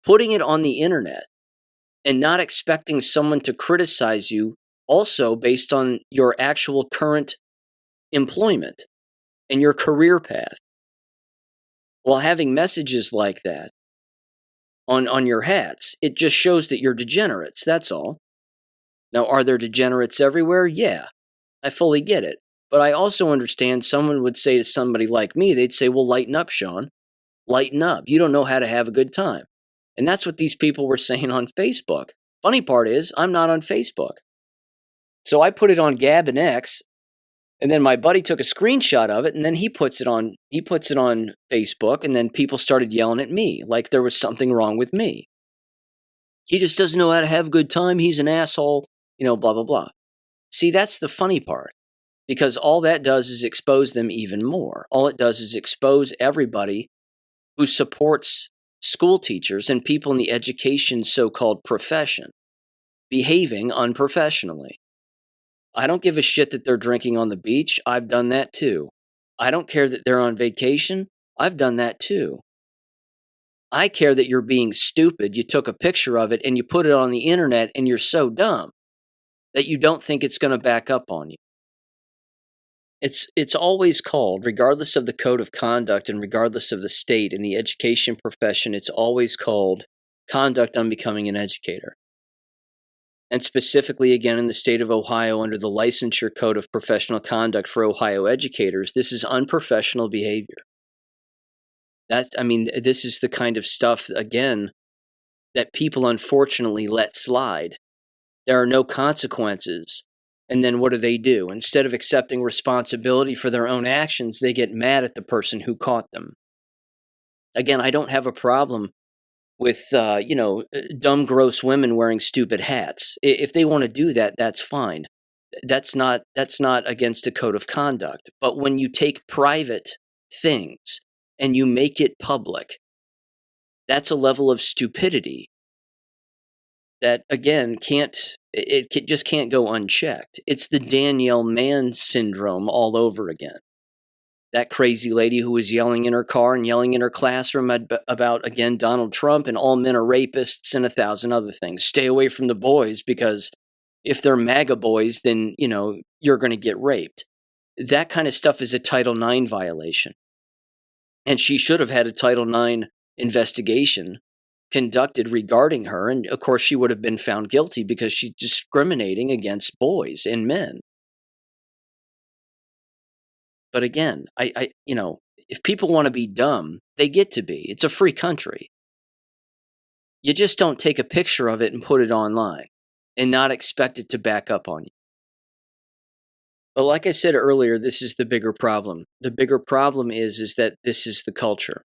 Putting it on the internet and not expecting someone to criticize you also based on your actual current employment and your career path, while having messages like that on your hats, it just shows that you're degenerates, that's all. Now, are there degenerates everywhere? Yeah, I fully get it. But I also understand someone would say to somebody like me, they'd say, "Well, lighten up, Sean. Lighten up. You don't know how to have a good time." And that's what these people were saying on Facebook. Funny part is, I'm not on Facebook. So I put it on Gab and X, and then my buddy took a screenshot of it, and then he puts it on Facebook, and then people started yelling at me like there was something wrong with me. He just doesn't know how to have a good time. He's an asshole, blah, blah, blah. See, that's the funny part. Because all that does is expose them even more. All it does is expose everybody who supports school teachers and people in the education so-called profession behaving unprofessionally. I don't give a shit that they're drinking on the beach. I've done that too. I don't care that they're on vacation. I've done that too. I care that you're being stupid. You took a picture of it and you put it on the internet and you're so dumb that you don't think it's going to back up on you. It's always called, regardless of the code of conduct and regardless of the state in the education profession, it's always called conduct unbecoming an educator. And specifically, again, in the state of Ohio, under the licensure code of professional conduct for Ohio educators, this is unprofessional behavior. This is the kind of stuff, again, that people unfortunately let slide. There are no consequences. And then what do? Instead of accepting responsibility for their own actions, they get mad at the person who caught them. Again, I don't have a problem with, dumb, gross women wearing stupid hats. If they want to do that, that's fine. That's not against a code of conduct. But when you take private things and you make it public, that's a level of stupidity that, again, just can't go unchecked. It's the Danielle Mann syndrome all over again. That crazy lady who was yelling in her car and yelling in her classroom about, again, Donald Trump and all men are rapists and 1,000 other things. Stay away from the boys because if they're MAGA boys, then, you're going to get raped. that kind of stuff is a Title IX violation. And she should have had a Title IX investigation conducted regarding her. And of course, she would have been found guilty because she's discriminating against boys and men. But again, if people want to be dumb, they get to be. It's a free country. You just don't take a picture of it and put it online and not expect it to back up on you. But like I said earlier, this is the bigger problem. The bigger problem is that this is the culture.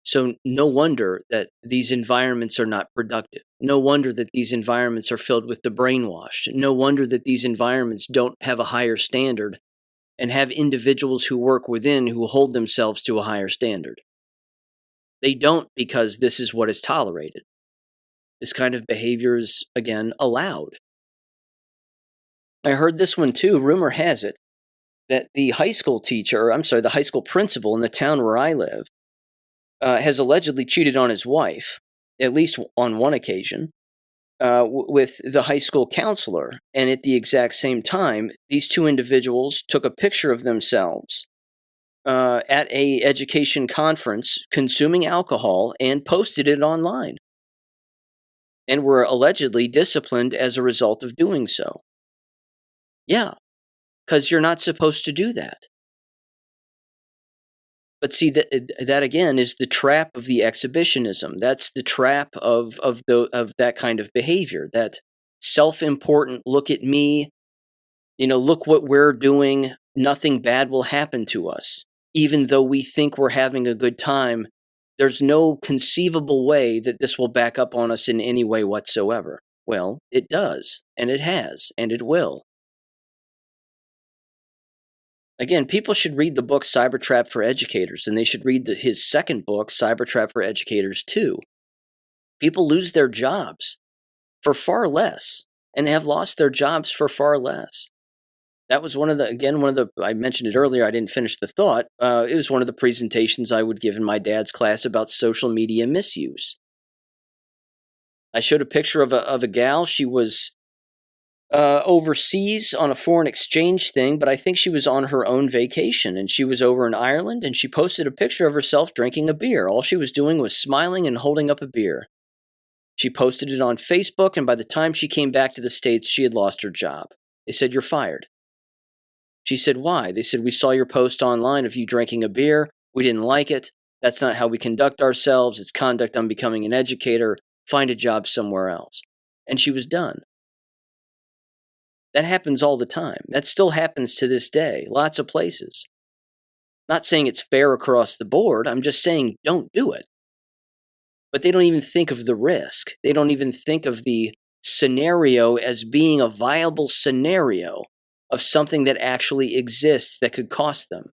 So no wonder that these environments are not productive. No wonder that these environments are filled with the brainwashed. No wonder that these environments don't have a higher standard and have individuals who work within who hold themselves to a higher standard. They don't, because this is what is tolerated. This kind of behavior is, again, allowed. I heard this one too. Rumor has it that the high school principal in the town where I live has allegedly cheated on his wife, at least on one occasion, with the high school counselor. And at the exact same time, these two individuals took a picture of themselves at a education conference consuming alcohol and posted it online, and were allegedly disciplined as a result of doing so. Yeah, because you're not supposed to do that. But see, that again is the trap of the exhibitionism. That's the trap of that kind of behavior, that self-important, look at me, look what we're doing, nothing bad will happen to us. Even though we think we're having a good time, there's no conceivable way that this will back up on us in any way whatsoever. Well, it does, and it has, and it will. Again, people should read the book Cybertrap for Educators, and they should read his second book, Cybertrap for Educators 2. People lose their jobs for far less and have lost their jobs for far less. That was I mentioned it earlier, I didn't finish the thought. It was one of the presentations I would give in my dad's class about social media misuse. I showed a picture of a gal. She was overseas on a foreign exchange thing, but I think she was on her own vacation, and she was over in Ireland, and she posted a picture of herself drinking a beer. All she was doing was smiling and holding up a beer. She posted it on Facebook, and by the time she came back to the States, she had lost her job. They said, "You're fired." She said, "Why?" They said, "We saw your post online of you drinking a beer. We didn't like it. That's not how we conduct ourselves. It's conduct on becoming an educator. Find a job somewhere else." And she was done. That happens all the time. That still happens to this day, lots of places. Not saying it's fair across the board. I'm just saying don't do it. But they don't even think of the risk. They don't even think of the scenario as being a viable scenario of something that actually exists that could cost them.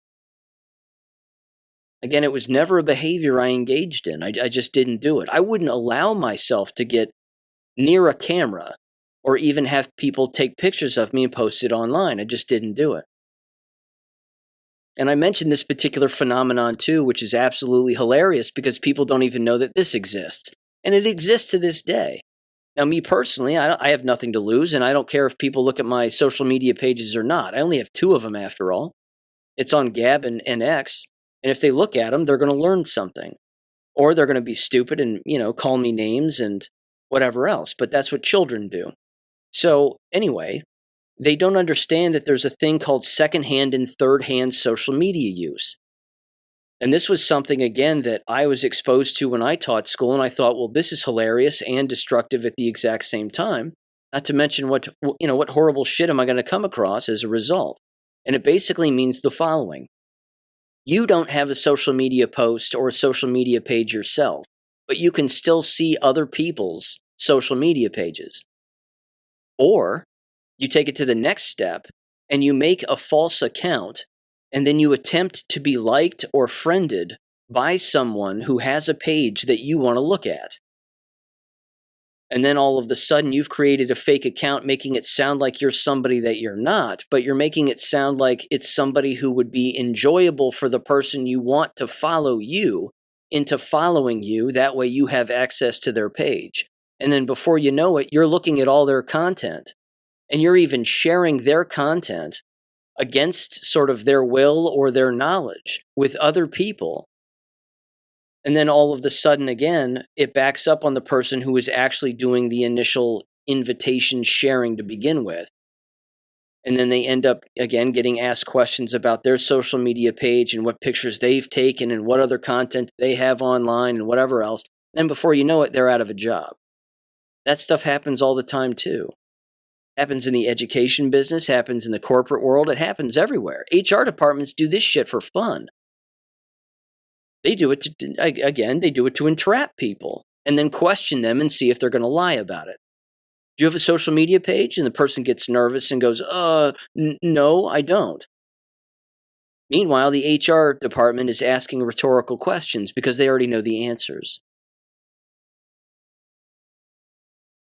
Again, it was never a behavior I engaged in. I just didn't do it. I wouldn't allow myself to get near a camera or even have people take pictures of me and post it online. I just didn't do it. And I mentioned this particular phenomenon too, which is absolutely hilarious because people don't even know that this exists. And it exists to this day. Now, me personally, I have nothing to lose, and I don't care if people look at my social media pages or not. I only have 2 of them after all. It's on Gab and X, and if they look at them, they're going to learn something. Or they're going to be stupid and, call me names and whatever else, but that's what children do. So anyway, they don't understand that there's a thing called secondhand and third-hand social media use. And this was something, again, that I was exposed to when I taught school, and I thought, well, this is hilarious and destructive at the exact same time. Not to mention what horrible shit am I going to come across as a result. And it basically means the following. You don't have a social media post or a social media page yourself, but you can still see other people's social media pages. Or you take it to the next step and you make a false account and then you attempt to be liked or friended by someone who has a page that you want to look at. And then all of a sudden you've created a fake account making it sound like you're somebody that you're not, but you're making it sound like it's somebody who would be enjoyable for the person you want to follow you into following you. That way you have access to their page. And then before you know it, you're looking at all their content and you're even sharing their content against sort of their will or their knowledge with other people. And then all of a sudden, again, it backs up on the person who is actually doing the initial invitation sharing to begin with. And then they end up, again, getting asked questions about their social media page and what pictures they've taken and what other content they have online and whatever else. And before you know it, they're out of a job. That stuff happens all the time, too. Happens in the education business, happens in the corporate world, it happens everywhere. HR departments do this shit for fun. They do it they do it to entrap people and then question them and see if they're going to lie about it. Do you have a social media page? And the person gets nervous and goes, no, I don't. Meanwhile, the HR department is asking rhetorical questions because they already know the answers.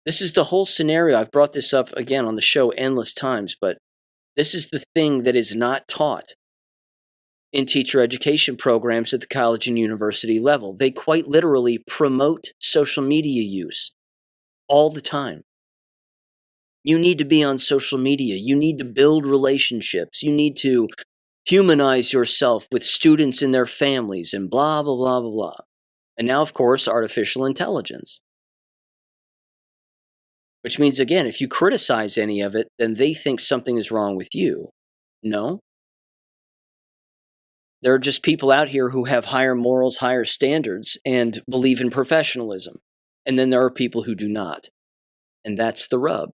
This is the whole scenario. I've brought this up again on the show endless times, but this is the thing that is not taught in teacher education programs at the college and university level. They quite literally promote social media use all the time. You need to be on social media. You need to build relationships. You need to humanize yourself with students and their families and blah, blah, blah, blah, blah. And now, of course, artificial intelligence. Which means, again, if you criticize any of it, then they think something is wrong with you. No. There are just people out here who have higher morals, higher standards, and believe in professionalism. And then there are people who do not. And that's the rub.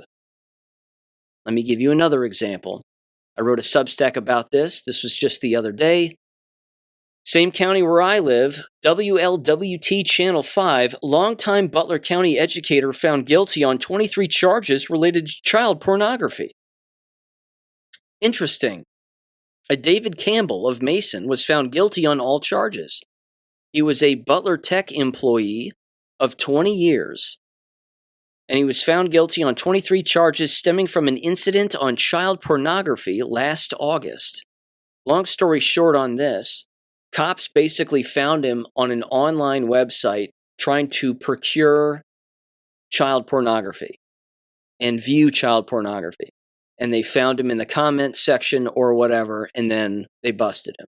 Let me give you another example. I wrote a Substack about this. This was just the other day. Same county where I live, WLWT Channel 5, longtime Butler County educator found guilty on 23 charges related to child pornography. Interesting. A David Campbell of Mason was found guilty on all charges. He was a Butler Tech employee of 20 years, and he was found guilty on 23 charges stemming from an incident on child pornography last August. Long story short on this, cops basically found him on an online website trying to procure child pornography and view child pornography. And they found him in the comment section or whatever, and then they busted him.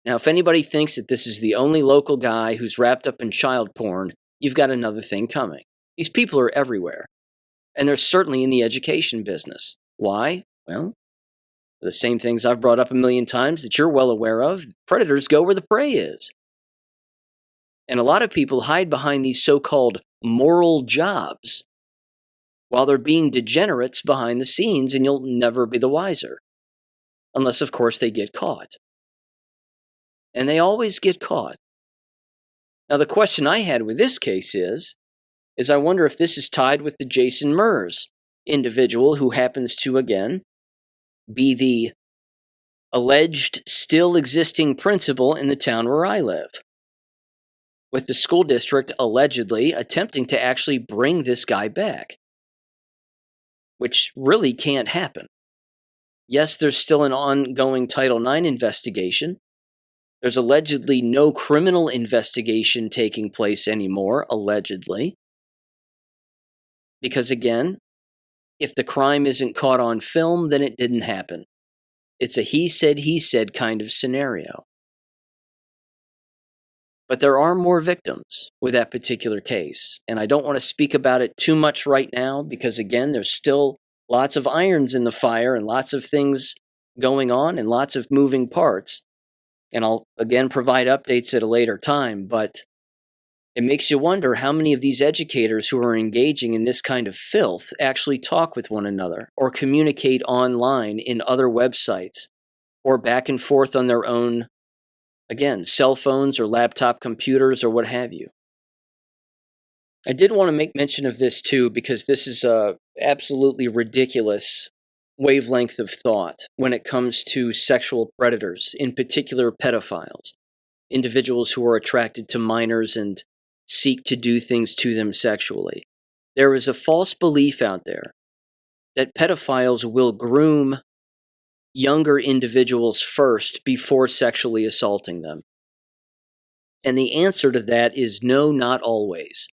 Now, if anybody thinks that this is the only local guy who's wrapped up in child porn, you've got another thing coming. These people are everywhere, and they're certainly in the education business. Why? Well, the same things I've brought up a million times that you're well aware of. Predators go where the prey is. And a lot of people hide behind these so-called moral jobs while they're being degenerates behind the scenes, and you'll never be the wiser. Unless, of course, they get caught. And they always get caught. Now, the question I had with this case is I wonder if this is tied with the Jason Mers individual who happens to, again, be the alleged still existing principal in the town where I live, with the school district allegedly attempting to actually bring this guy back, which really can't happen. Yes, there's still an ongoing Title IX investigation. There's allegedly no criminal investigation taking place anymore, allegedly. Because again, if the crime isn't caught on film, then it didn't happen. It's a he said kind of scenario. But there are more victims with that particular case, and I don't want to speak about it too much right now because, again, there's still lots of irons in the fire and lots of things going on and lots of moving parts. And I'll, again, provide updates at a later time, but it makes you wonder how many of these educators who are engaging in this kind of filth actually talk with one another or communicate online in other websites or back and forth on their own, again, cell phones or laptop computers or what have you. I did want to make mention of this too because this is a absolutely ridiculous wavelength of thought when it comes to sexual predators, in particular pedophiles, individuals who are attracted to minors and seek to do things to them sexually. There is a false belief out there that pedophiles will groom younger individuals first before sexually assaulting them. And the answer to that is no, not always.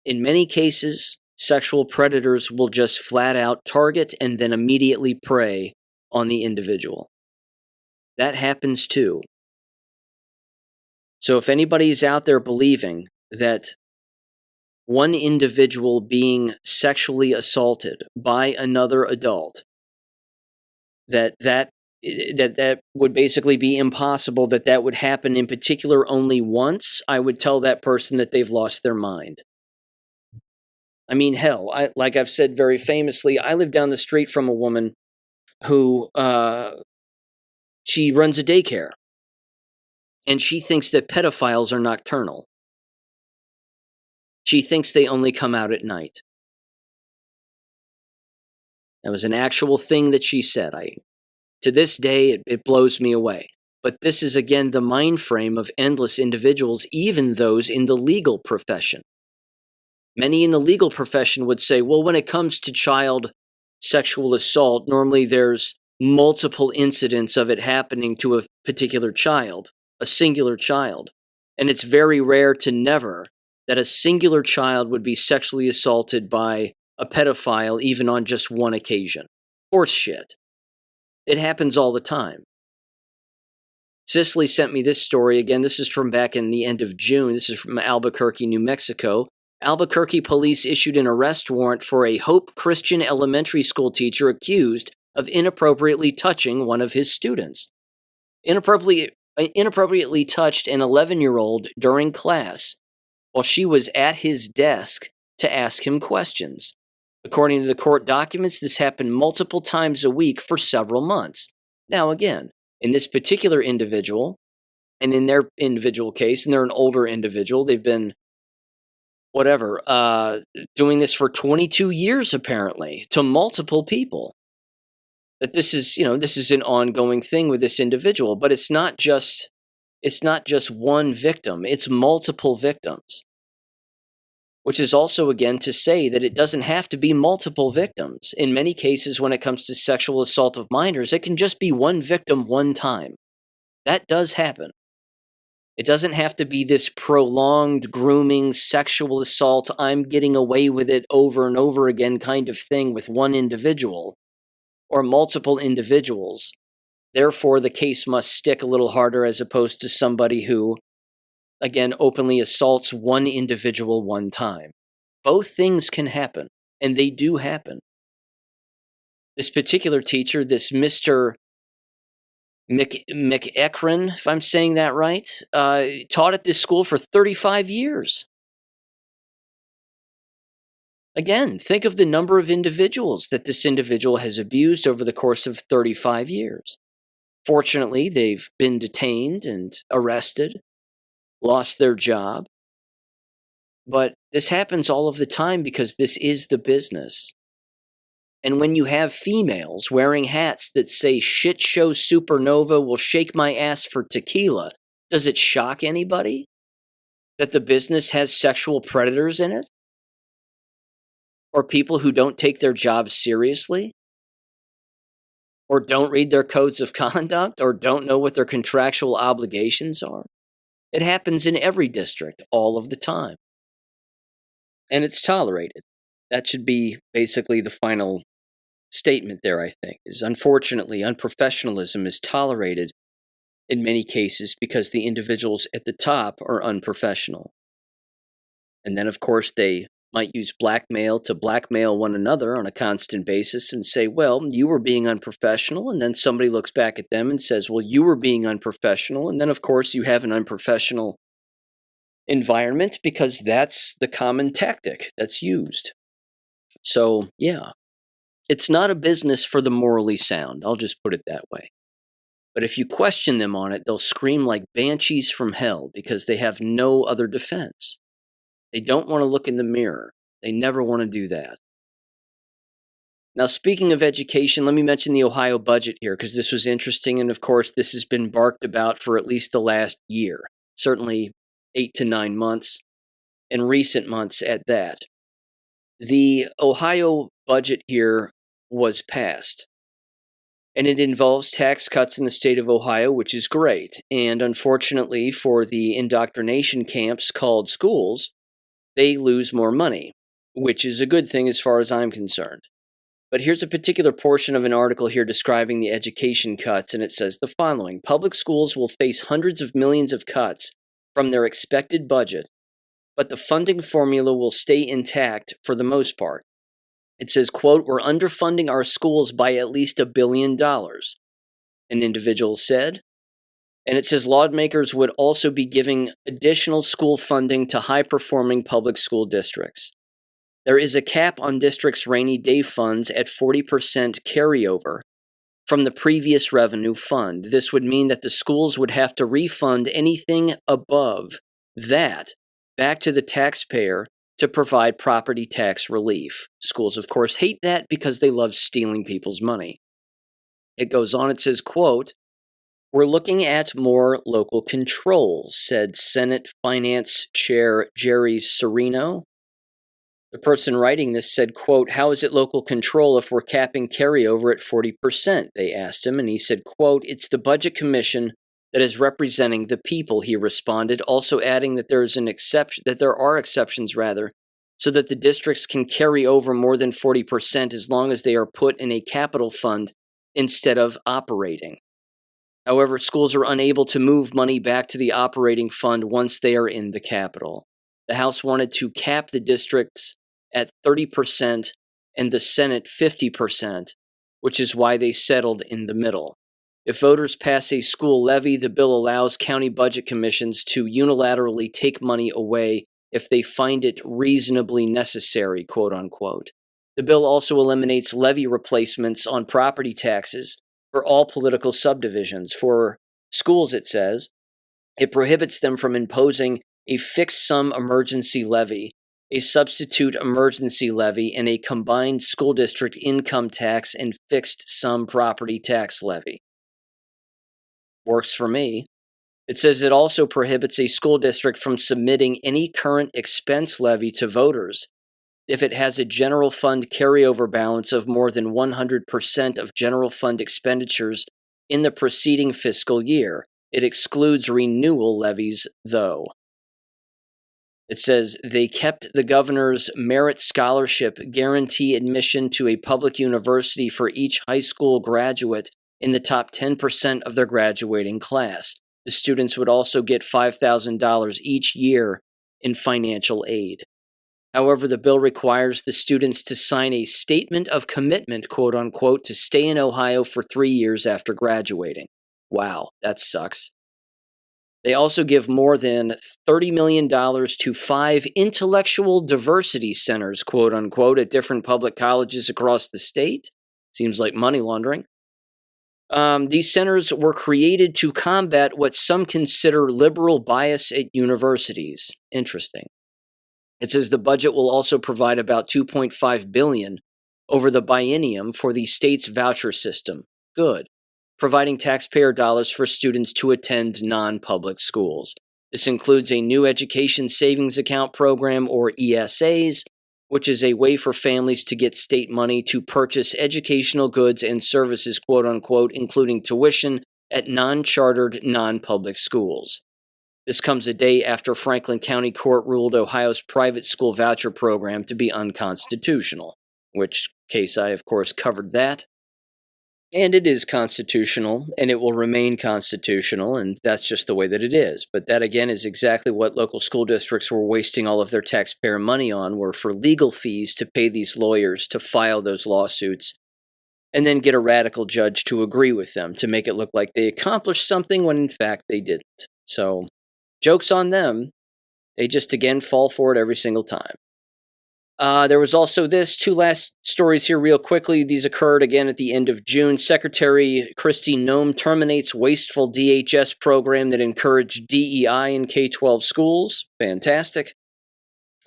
In many cases, sexual predators will just flat out target and then immediately prey on the individual. That happens too. So if anybody's out there believing that one individual being sexually assaulted by another adult, that would basically be impossible, that would happen in particular only once, I would tell that person that they've lost their mind. I mean, hell, like I've said very famously, I live down the street from a woman who, she runs a daycare, and she thinks that pedophiles are nocturnal. She thinks they only come out at night. That was an actual thing that she said. To this day, it blows me away. But this is, again, the mind frame of endless individuals, even those in the legal profession. Many in the legal profession would say, well, when it comes to child sexual assault, normally there's multiple incidents of it happening to a particular child, a singular child. And it's very rare to never that a singular child would be sexually assaulted by a pedophile even on just one occasion. Horse shit. It happens all the time. Cicely sent me this story. Again, this is from back in the end of June. This is from Albuquerque, New Mexico. Albuquerque police issued an arrest warrant for a Hope Christian elementary school teacher accused of inappropriately touching one of his students. Inappropriately touched an 11-year-old during class while she was at his desk to ask him questions. According to the court documents, this happened multiple times a week for several months. Now, again, in this particular individual, and in their individual case, and they're an older individual, they've been, doing this for 22 years, apparently, to multiple people. That this is an ongoing thing with this individual, but it's not just one victim, it's multiple victims. Which is also, again, to say that it doesn't have to be multiple victims. In many cases, when it comes to sexual assault of minors, it can just be one victim one time. That does happen. It doesn't have to be this prolonged grooming, sexual assault, I'm getting away with it over and over again kind of thing with one individual or multiple individuals. Therefore, the case must stick a little harder as opposed to somebody who, again, openly assaults one individual one time. Both things can happen, and they do happen. This particular teacher, this Mr. McEachran, if I'm saying that right, taught at this school for 35 years. Again, think of the number of individuals that this individual has abused over the course of 35 years. Fortunately, they've been detained and arrested, lost their job. But this happens all of the time because this is the business. And when you have females wearing hats that say shit show supernova will shake my ass for tequila, does it shock anybody that the business has sexual predators in it? Or people who don't take their jobs seriously? Or don't read their codes of conduct? Or don't know what their contractual obligations are? It happens in every district all of the time. And it's tolerated. That should be basically the final statement there, I think, is unfortunately unprofessionalism is tolerated in many cases because the individuals at the top are unprofessional. And then, of course, they might use blackmail to blackmail one another on a constant basis and say, well, you were being unprofessional. And then somebody looks back at them and says, well, you were being unprofessional. And then, of course, you have an unprofessional environment because that's the common tactic that's used. So, yeah, it's not a business for the morally sound. I'll just put it that way. But if you question them on it, they'll scream like banshees from hell because they have no other defense. They don't want to look in the mirror. They never want to do that. Now, speaking of education, let me mention the Ohio budget here because this was interesting. And of course, this has been barked about for at least the last year, certainly 8 to 9 months, and recent months at that. The Ohio budget here was passed. And it involves tax cuts in the state of Ohio, which is great. And unfortunately for the indoctrination camps called schools, they lose more money, which is a good thing as far as I'm concerned. But here's a particular portion of an article here describing the education cuts, and it says the following. Public schools will face hundreds of millions of cuts from their expected budget, but the funding formula will stay intact for the most part. It says, quote, "We're underfunding our schools by at least $1 billion," an individual said. And it says lawmakers would also be giving additional school funding to high-performing public school districts. There is a cap on districts' rainy day funds at 40% carryover from the previous revenue fund. This would mean that the schools would have to refund anything above that back to the taxpayer to provide property tax relief. Schools, of course, hate that because they love stealing people's money. It goes on, it says, quote, "We're looking at more local control," said Senate Finance Chair Jerry Serino. The person writing this said, quote, "How is it local control if we're capping carryover at 40%? They asked him, and he said, quote, "It's the Budget Commission that is representing the people," he responded, also adding that there are exceptions, so that the districts can carry over more than 40% as long as they are put in a capital fund instead of operating. However, schools are unable to move money back to the operating fund once they are in the capital. The House wanted to cap the districts at 30% and the Senate 50%, which is why they settled in the middle. If voters pass a school levy, the bill allows county budget commissions to unilaterally take money away if they find it reasonably necessary, quote unquote. The bill also eliminates levy replacements on property taxes for all political subdivisions. For schools, it says, it prohibits them from imposing a fixed sum emergency levy, a substitute emergency levy, and a combined school district income tax and fixed sum property tax levy. Works for me. It says it also prohibits a school district from submitting any current expense levy to voters if it has a general fund carryover balance of more than 100% of general fund expenditures in the preceding fiscal year. It excludes renewal levies, though. It says they kept the governor's merit scholarship guarantee admission to a public university for each high school graduate in the top 10% of their graduating class. The students would also get $5,000 each year in financial aid. However, the bill requires the students to sign a statement of commitment, quote unquote, to stay in Ohio for 3 years after graduating. Wow, that sucks. They also give more than $30 million to 5 intellectual diversity centers, quote unquote, at different public colleges across the state. Seems like money laundering. These centers were created to combat what some consider liberal bias at universities. Interesting. It says the budget will also provide about $2.5 billion over the biennium for the state's voucher system. Good. Providing taxpayer dollars for students to attend non-public schools. This includes a new education savings account program, or ESAs, which is a way for families to get state money to purchase educational goods and services, quote unquote, including tuition at non-chartered, non-public schools. This comes a day after Franklin County Court ruled Ohio's private school voucher program to be unconstitutional, which case I, of course, covered that. And it is constitutional, and it will remain constitutional, and that's just the way that it is. But that, again, is exactly what local school districts were wasting all of their taxpayer money on, were for legal fees to pay these lawyers to file those lawsuits, and then get a radical judge to agree with them, to make it look like they accomplished something when, in fact, they didn't. So, joke's on them. They just, again, fall for it every single time. There was also this, 2 last stories here real quickly. These occurred again at the end of June. Secretary Kristi Noem terminates wasteful DHS program that encouraged DEI in K-12 schools. Fantastic.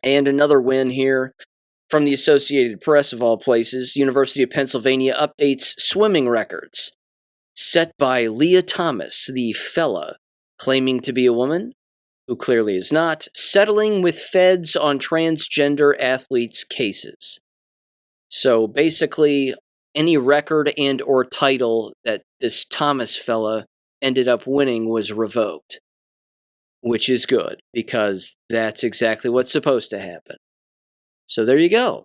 And another win here from the Associated Press, of all places. University of Pennsylvania updates swimming records set by Leah Thomas, the fella claiming to be a woman, who clearly is not, settling with feds on transgender athletes' cases. So basically, any record and or title that this Thomas fella ended up winning was revoked, which is good, because that's exactly what's supposed to happen. So there you go.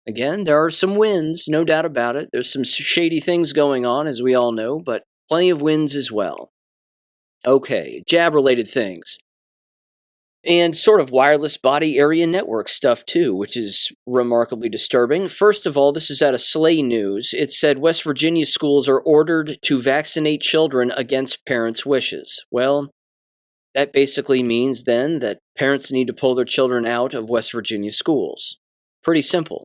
Again, there are some wins, no doubt about it. There's some shady things going on, as we all know, but plenty of wins as well. Okay, jab-related things. And sort of wireless body area network stuff too, which is remarkably disturbing. First of all, this is out of Slay News. It said West Virginia schools are ordered to vaccinate children against parents' wishes. Well, that basically means then that parents need to pull their children out of West Virginia schools. Pretty simple.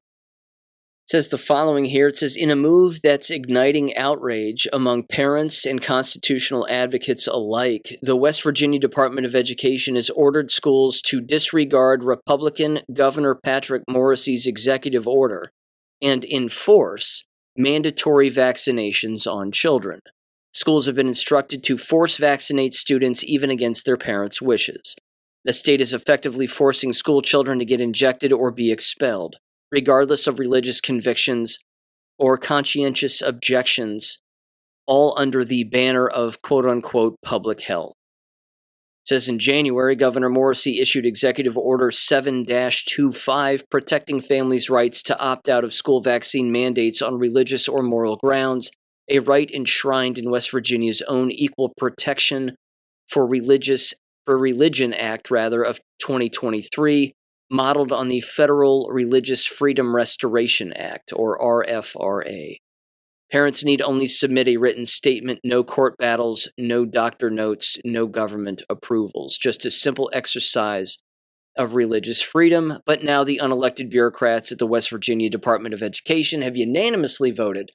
It says the following here. It says, in a move that's igniting outrage among parents and constitutional advocates alike, the West Virginia Department of Education has ordered schools to disregard Republican Governor Patrick Morrisey's executive order and enforce mandatory vaccinations on children. Schools have been instructed to force vaccinate students even against their parents' wishes. The state is effectively forcing school children to get injected or be expelled, regardless of religious convictions or conscientious objections, all under the banner of quote-unquote public health. It says in January, Governor Morrisey issued Executive Order 7-25 protecting families' rights to opt out of school vaccine mandates on religious or moral grounds, a right enshrined in West Virginia's own Equal Protection for Religion Act of 2023, modeled on the Federal Religious Freedom Restoration Act, or RFRA. Parents need only submit a written statement, no court battles, no doctor notes, no government approvals. Just a simple exercise of religious freedom. But now the unelected bureaucrats at the West Virginia Department of Education have unanimously voted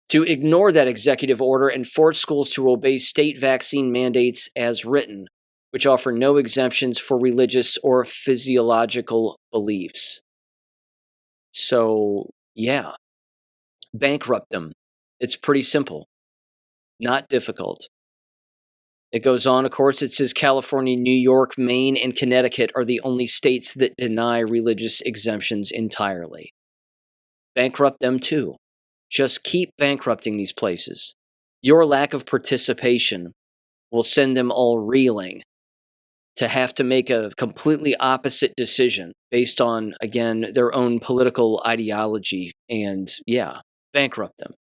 to ignore that executive order and force schools to obey state vaccine mandates as written, which offer no exemptions for religious or physiological beliefs. So, yeah, bankrupt them. It's pretty simple, not difficult. It goes on, of course, it says California, New York, Maine, and Connecticut are the only states that deny religious exemptions entirely. Bankrupt them too. Just keep bankrupting these places. Your lack of participation will send them all reeling to have to make a completely opposite decision based on, again, their own political ideology, and yeah, bankrupt them.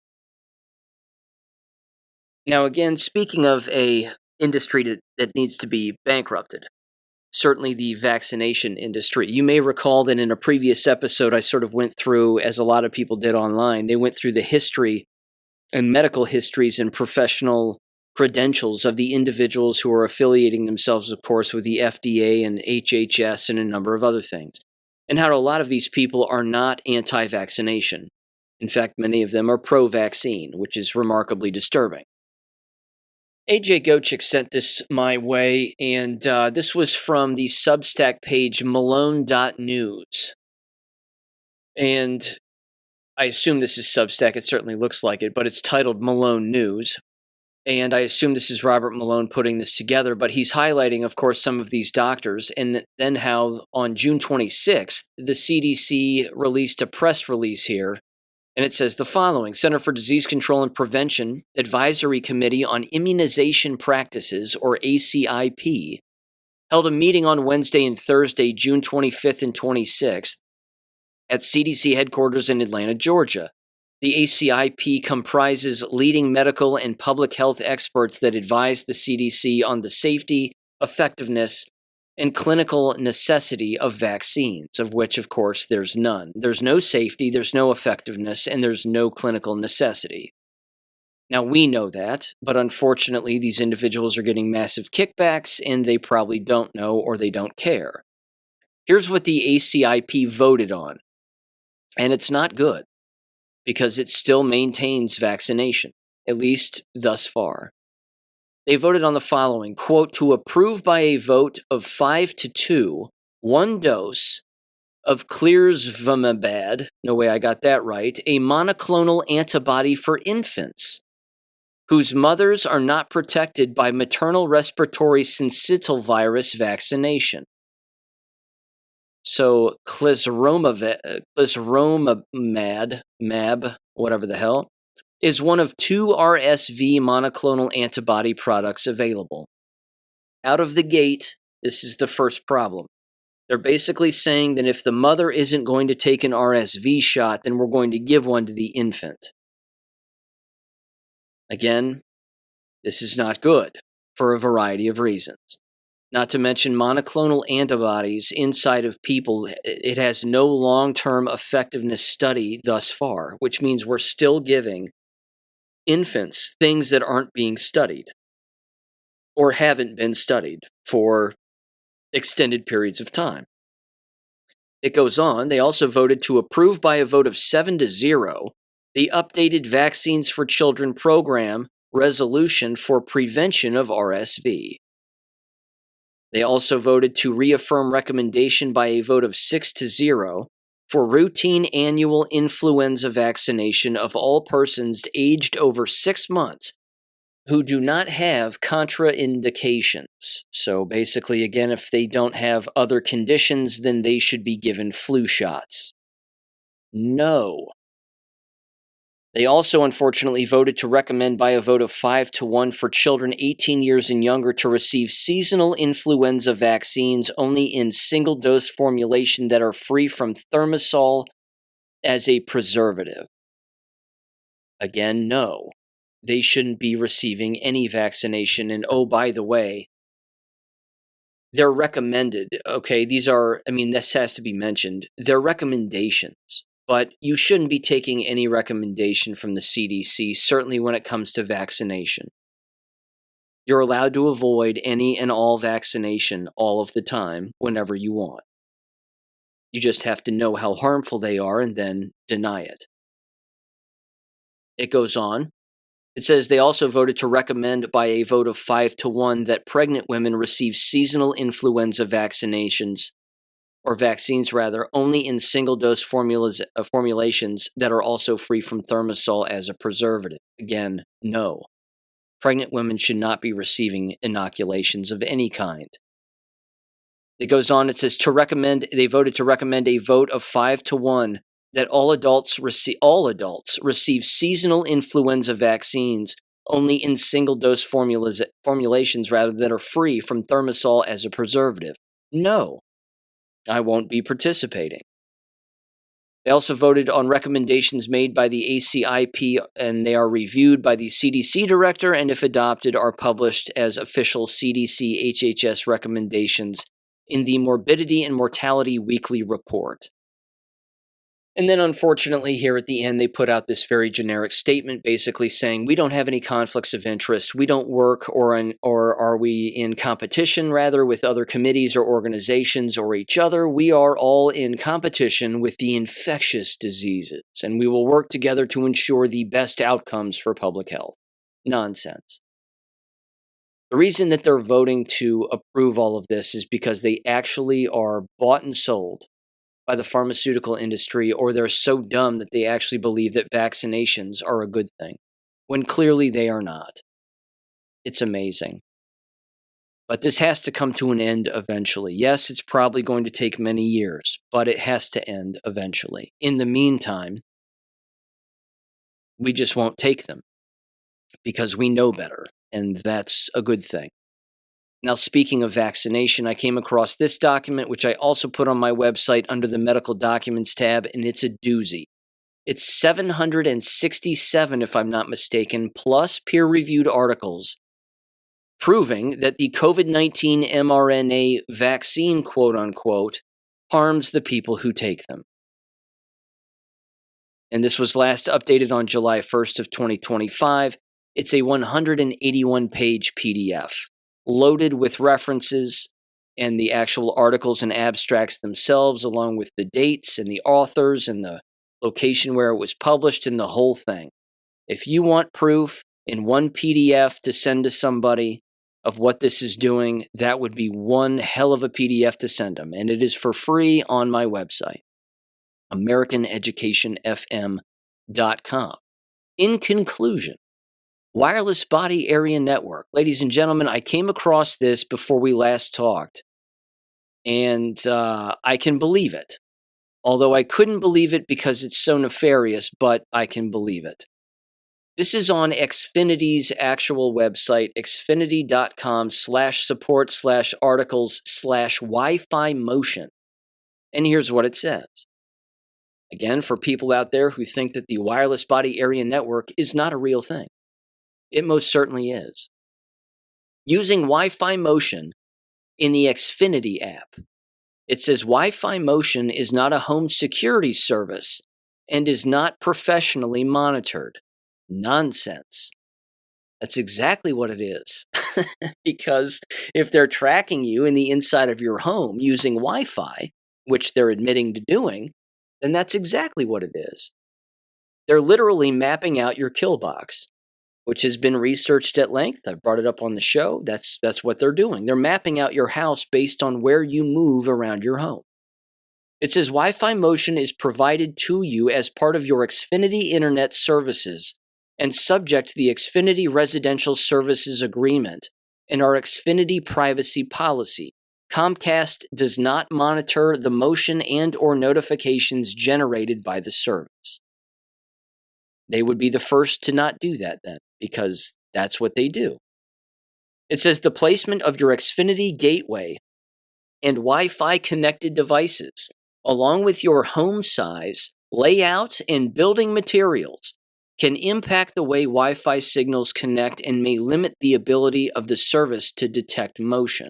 Now, again, speaking of a industry that needs to be bankrupted, certainly the vaccination industry. You may recall that in a previous episode, I sort of went through, as a lot of people did online, they went through the history and medical histories and professional credentials of the individuals who are affiliating themselves, of course, with the FDA and HHS and a number of other things, and how a lot of these people are not anti-vaccination. In fact, many of them are pro-vaccine, which is remarkably disturbing. AJ Gochik sent this my way, and this was from the Substack page malone.news. And I assume this is Substack. It certainly looks like it, but it's titled Malone News. And I assume this is Robert Malone putting this together, but he's highlighting, of course, some of these doctors, and then how on June 26th, the CDC released a press release here, and it says the following: Center for Disease Control and Prevention Advisory Committee on Immunization Practices, or ACIP, held a meeting on Wednesday and Thursday, June 25th and 26th, at CDC headquarters in Atlanta, Georgia. The ACIP comprises leading medical and public health experts that advise the CDC on the safety, effectiveness, and clinical necessity of vaccines, of which, of course, there's none. There's no safety, there's no effectiveness, and there's no clinical necessity. Now, we know that, but unfortunately, these individuals are getting massive kickbacks, and they probably don't know or they don't care. Here's what the ACIP voted on, and it's not good, because it still maintains vaccination, at least thus far. They voted on the following, quote, to approve by a vote of 5-2, 1 dose of clearsvimabad, no way I got that right, a monoclonal antibody for infants whose mothers are not protected by maternal respiratory syncytial virus vaccination. So clesromab, whatever the hell, is one of 2 RSV monoclonal antibody products available. Out of the gate, this is the first problem. They're basically saying that if the mother isn't going to take an RSV shot, then we're going to give one to the infant. Again, this is not good for a variety of reasons. Not to mention monoclonal antibodies inside of people, it has no long-term effectiveness study thus far, which means we're still giving infants things that aren't being studied or haven't been studied for extended periods of time. It goes on, they also voted to approve by a vote of 7-0 the updated Vaccines for Children program resolution for prevention of RSV. They also voted to reaffirm recommendation by a vote of 6-0 for routine annual influenza vaccination of all persons aged over 6 months who do not have contraindications. So basically, again, if they don't have other conditions, then they should be given flu shots. No. They also, unfortunately, voted to recommend by a vote of 5-1 for children 18 years and younger to receive seasonal influenza vaccines only in single-dose formulation that are free from thimerosal as a preservative. Again, no. They shouldn't be receiving any vaccination. And oh, by the way, they're recommended. Okay, this has to be mentioned. They're recommendations. But you shouldn't be taking any recommendation from the CDC, certainly when it comes to vaccination. You're allowed to avoid any and all vaccination all of the time, whenever you want. You just have to know how harmful they are and then deny it. It goes on. It says they also voted to recommend by a vote of 5-1 that pregnant women receive seasonal influenza vaccines only in single-dose formulations that are also free from thimerosal as a preservative. Again, no. Pregnant women should not be receiving inoculations of any kind. It goes on, it says they voted to recommend a vote of 5-1 that all adults receive seasonal influenza vaccines only in single-dose formulations that are free from thimerosal as a preservative. No. I won't be participating. They also voted on recommendations made by the ACIP, and they are reviewed by the CDC director, and if adopted, are published as official CDC HHS recommendations in the Morbidity and Mortality Weekly Report. And then, unfortunately, here at the end, they put out this very generic statement basically saying, we don't have any conflicts of interest. We don't work or are we in competition, rather, with other committees or organizations or each other. We are all in competition with the infectious diseases, and we will work together to ensure the best outcomes for public health. Nonsense. The reason that they're voting to approve all of this is because they actually are bought and sold by the pharmaceutical industry, or they're so dumb that they actually believe that vaccinations are a good thing, when clearly they are not. It's amazing. But this has to come to an end eventually. Yes, it's probably going to take many years, but it has to end eventually. In the meantime, we just won't take them because we know better, and that's a good thing. Now, speaking of vaccination, I came across this document, which I also put on my website under the Medical Documents tab, and it's a doozy. It's 767, if I'm not mistaken, plus peer-reviewed articles proving that the COVID-19 mRNA vaccine, quote-unquote, harms the people who take them. And this was last updated on July 1st of 2025. It's a 181-page PDF. Loaded with references and the actual articles and abstracts themselves, along with the dates and the authors and the location where it was published and the whole thing. If you want proof in one PDF to send to somebody of what this is doing, that would be one hell of a PDF to send them. And it is for free on my website, AmericanEducationFM.com. In conclusion, Wireless Body Area Network. Ladies and gentlemen, I came across this before we last talked, and I can believe it. Although I couldn't believe it because it's so nefarious, but I can believe it. This is on Xfinity's actual website, xfinity.com/support/articles/Wi-Fi Motion. And here's what it says. Again, for people out there who think that the wireless body area network is not a real thing, it most certainly is. Using Wi-Fi Motion in the Xfinity app, it says Wi-Fi Motion is not a home security service and is not professionally monitored. Nonsense. That's exactly what it is. Because if they're tracking you in the inside of your home using Wi-Fi, which they're admitting to doing, then that's exactly what it is. They're literally mapping out your kill box, which has been researched at length. I've brought it up on the show. That's what they're doing. They're mapping out your house based on where you move around your home. It says Wi-Fi Motion is provided to you as part of your Xfinity Internet services and subject to the Xfinity Residential Services Agreement and our Xfinity privacy policy. Comcast does not monitor the motion and or notifications generated by the service. They would be the first to not do that then, because that's what they do. It says the placement of your Xfinity gateway and Wi-Fi connected devices, along with your home size, layout, and building materials, can impact the way Wi-Fi signals connect and may limit the ability of the service to detect motion.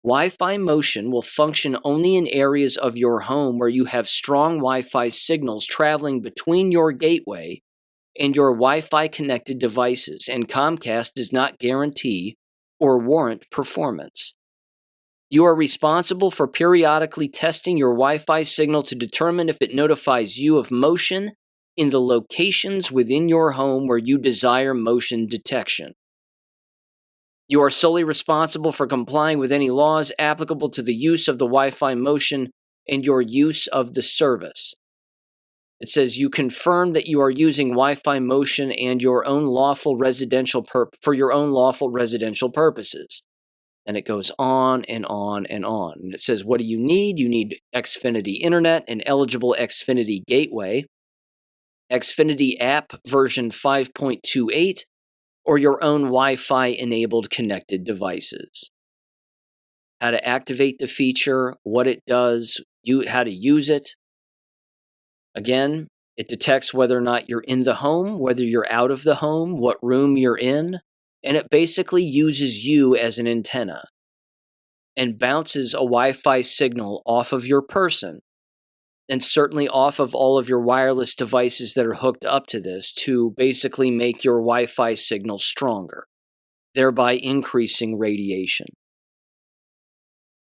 Wi-Fi Motion will function only in areas of your home where you have strong Wi-Fi signals traveling between your gateway and your Wi-Fi connected devices, and Comcast does not guarantee or warrant performance. You are responsible for periodically testing your Wi-Fi signal to determine if it notifies you of motion in the locations within your home where you desire motion detection. You are solely responsible for complying with any laws applicable to the use of the Wi-Fi Motion and your use of the service. It says you confirm that you are using Wi-Fi Motion and your own lawful residential for your own lawful residential purposes. And it goes on and on and on. And it says, what do you need? You need Xfinity Internet, an eligible Xfinity gateway, Xfinity app version 5.28, or your own Wi-Fi enabled connected devices. How to activate the feature, what it does, how to use it. Again, it detects whether or not you're in the home, whether you're out of the home, what room you're in, and it basically uses you as an antenna and bounces a Wi-Fi signal off of your person and certainly off of all of your wireless devices that are hooked up to this to basically make your Wi-Fi signal stronger, thereby increasing radiation.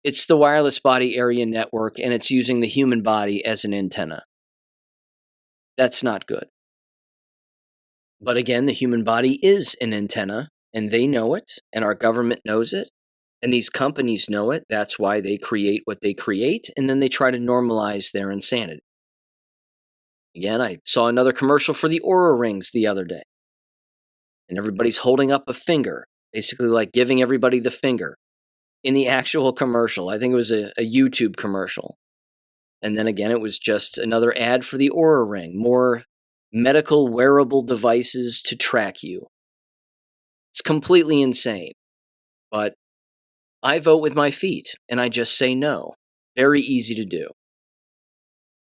It's the wireless body area network, and it's using the human body as an antenna. That's not good. But again, the human body is an antenna, and they know it, and our government knows it, and these companies know it. That's why they create what they create, and then they try to normalize their insanity. Again, I saw another commercial for the Oura Rings the other day, and everybody's holding up a finger, basically like giving everybody the finger in the actual commercial. I think it was a YouTube commercial. And then again, it was just another ad for the Oura Ring, more medical wearable devices to track you. It's completely insane, but I vote with my feet, and I just say no. Very easy to do.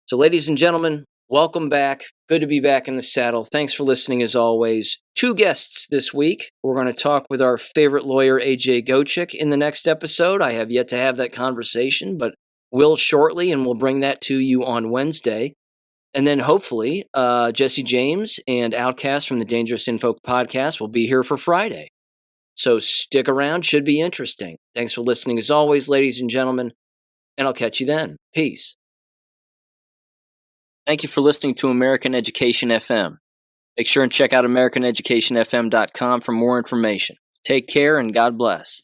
So, ladies and gentlemen, welcome back. Good to be back in the saddle. Thanks for listening as always. 2 guests this week. We're going to talk with our favorite lawyer, AJ Gochik, in the next episode. I have yet to have that conversation, but will shortly, and we'll bring that to you on Wednesday. And then hopefully, Jesse James and Outcast from the Dangerous Info podcast will be here for Friday. So stick around, should be interesting. Thanks for listening as always, ladies and gentlemen, and I'll catch you then. Peace. Thank you for listening to American Education FM. Make sure and check out AmericanEducationFM.com for more information. Take care and God bless.